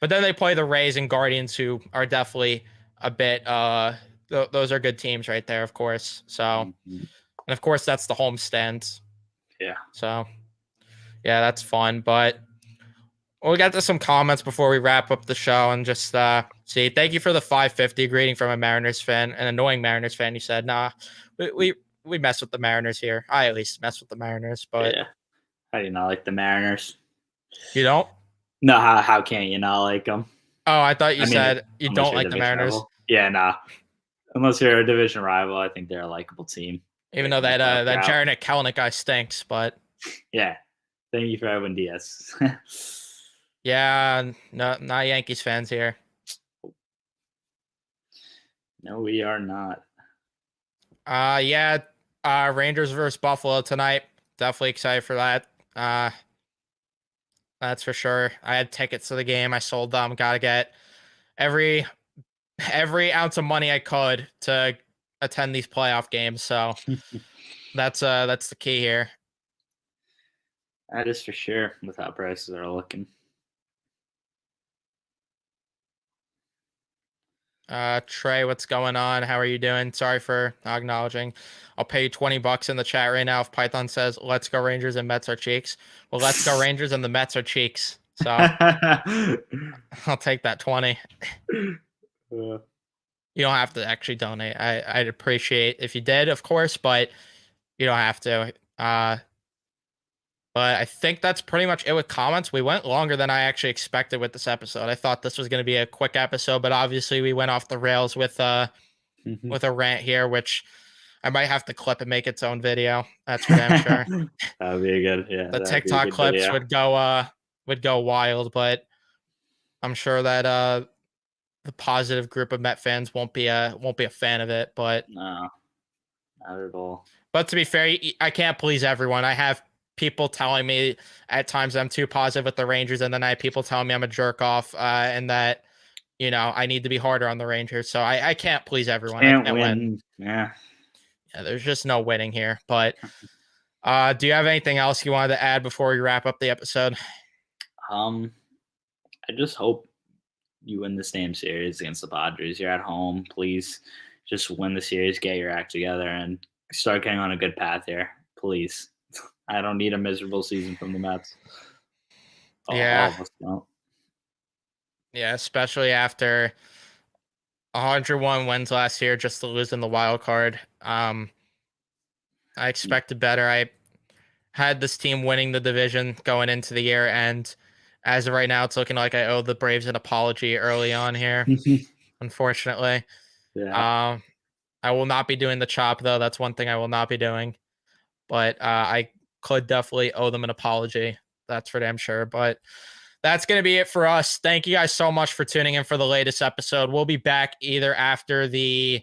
But then they play the Rays and Guardians, who are definitely a bit those are good teams right there, of course. So and of course that's the homestand. Yeah. So yeah, that's fun. But we'll get to some comments before we wrap up the show and just see. Thank you for the 550 greeting from a Mariners fan, an annoying Mariners fan. You said, nah, we mess with the Mariners here. I at least mess with the Mariners, but yeah. How do you not like the Mariners? You don't? No, how can you not like them? Oh, I thought you said you don't like the Mariners. Rival. Yeah, nah. Unless you're a division rival, I think they're a likable team. Even though that Jared Kelenic guy stinks, but yeah. Thank you for Edwin Diaz. yeah, no, not Yankees fans here. No, we are not. Yeah. Rangers versus Buffalo tonight. Definitely excited for that. That's for sure. I had tickets to the game. I sold them. Gotta get every ounce of money I could to attend these playoff games. So that's the key here. That is for sure with how prices are looking. Trey, what's going on? How are you doing? Sorry for not acknowledging. I'll pay you $20 in the chat right now if Python says, let's go Rangers and Mets are cheeks. Well, let's go Rangers and the Mets are cheeks. So I'll take that 20. You don't have to actually donate. I'd appreciate if you did, of course, but you don't have to. But I think that's pretty much it with comments. We went longer than I actually expected with this episode. I thought this was going to be a quick episode, but obviously we went off the rails with a rant here, which I might have to clip and make its own video. That's for damn sure. That would be good. Yeah. The TikTok clips would go would go wild, but I'm sure that the positive group of Met fans won't be a fan of it. But No, not at all. But to be fair, I can't please everyone. I have people telling me at times I'm too positive with the Rangers, and then I have people telling me I'm a jerk off, and that I need to be harder on the Rangers. So I can't please everyone. I Can't can't win. win. Yeah. There's just no winning here. But do you have anything else you wanted to add before we wrap up the episode? I just hope you win this damn series against the Padres. You're at home. Please just win the series, get your act together, and start getting on a good path here. Please. I don't need a miserable season from the Mets. Yeah. All of us don't. Yeah, especially after 101 wins last year just to lose in the wild card. I expected better. I had this team winning the division going into the year, and as of right now, it's looking like I owe the Braves an apology early on here, unfortunately. Yeah. I will not be doing the chop, though. That's one thing I will not be doing. But I could definitely owe them an apology. That's for damn sure. But that's going to be it for us. Thank you guys so much for tuning in for the latest episode. We'll be back either after we'll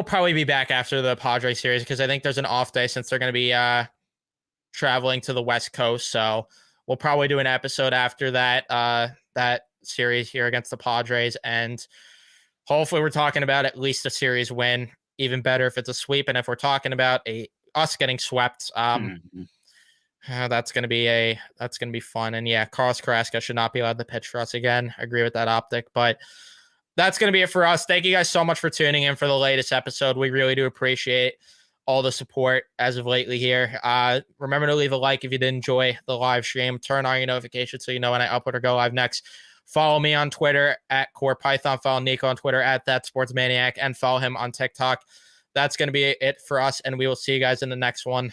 probably be back after the Padre series because I think there's an off day since they're going to be traveling to the West Coast. So we'll probably do an episode after that series here against the Padres. And hopefully we're talking about at least a series win. Even better if it's a sweep. And if we're talking about us getting swept, that's gonna be fun. And yeah, Carlos Carrasco should not be allowed to pitch for us again. I agree with that optic, but that's gonna be it for us. Thank you guys so much for tuning in for the latest episode. We really do appreciate all the support as of lately here. Remember to leave a like if you did enjoy the live stream. Turn on your notifications so you know when I upload or go live next. Follow me on Twitter at CorePython. Follow Nico on Twitter at ThatSportsManiac, and follow him on TikTok. That's going to be it for us, and we will see you guys in the next one.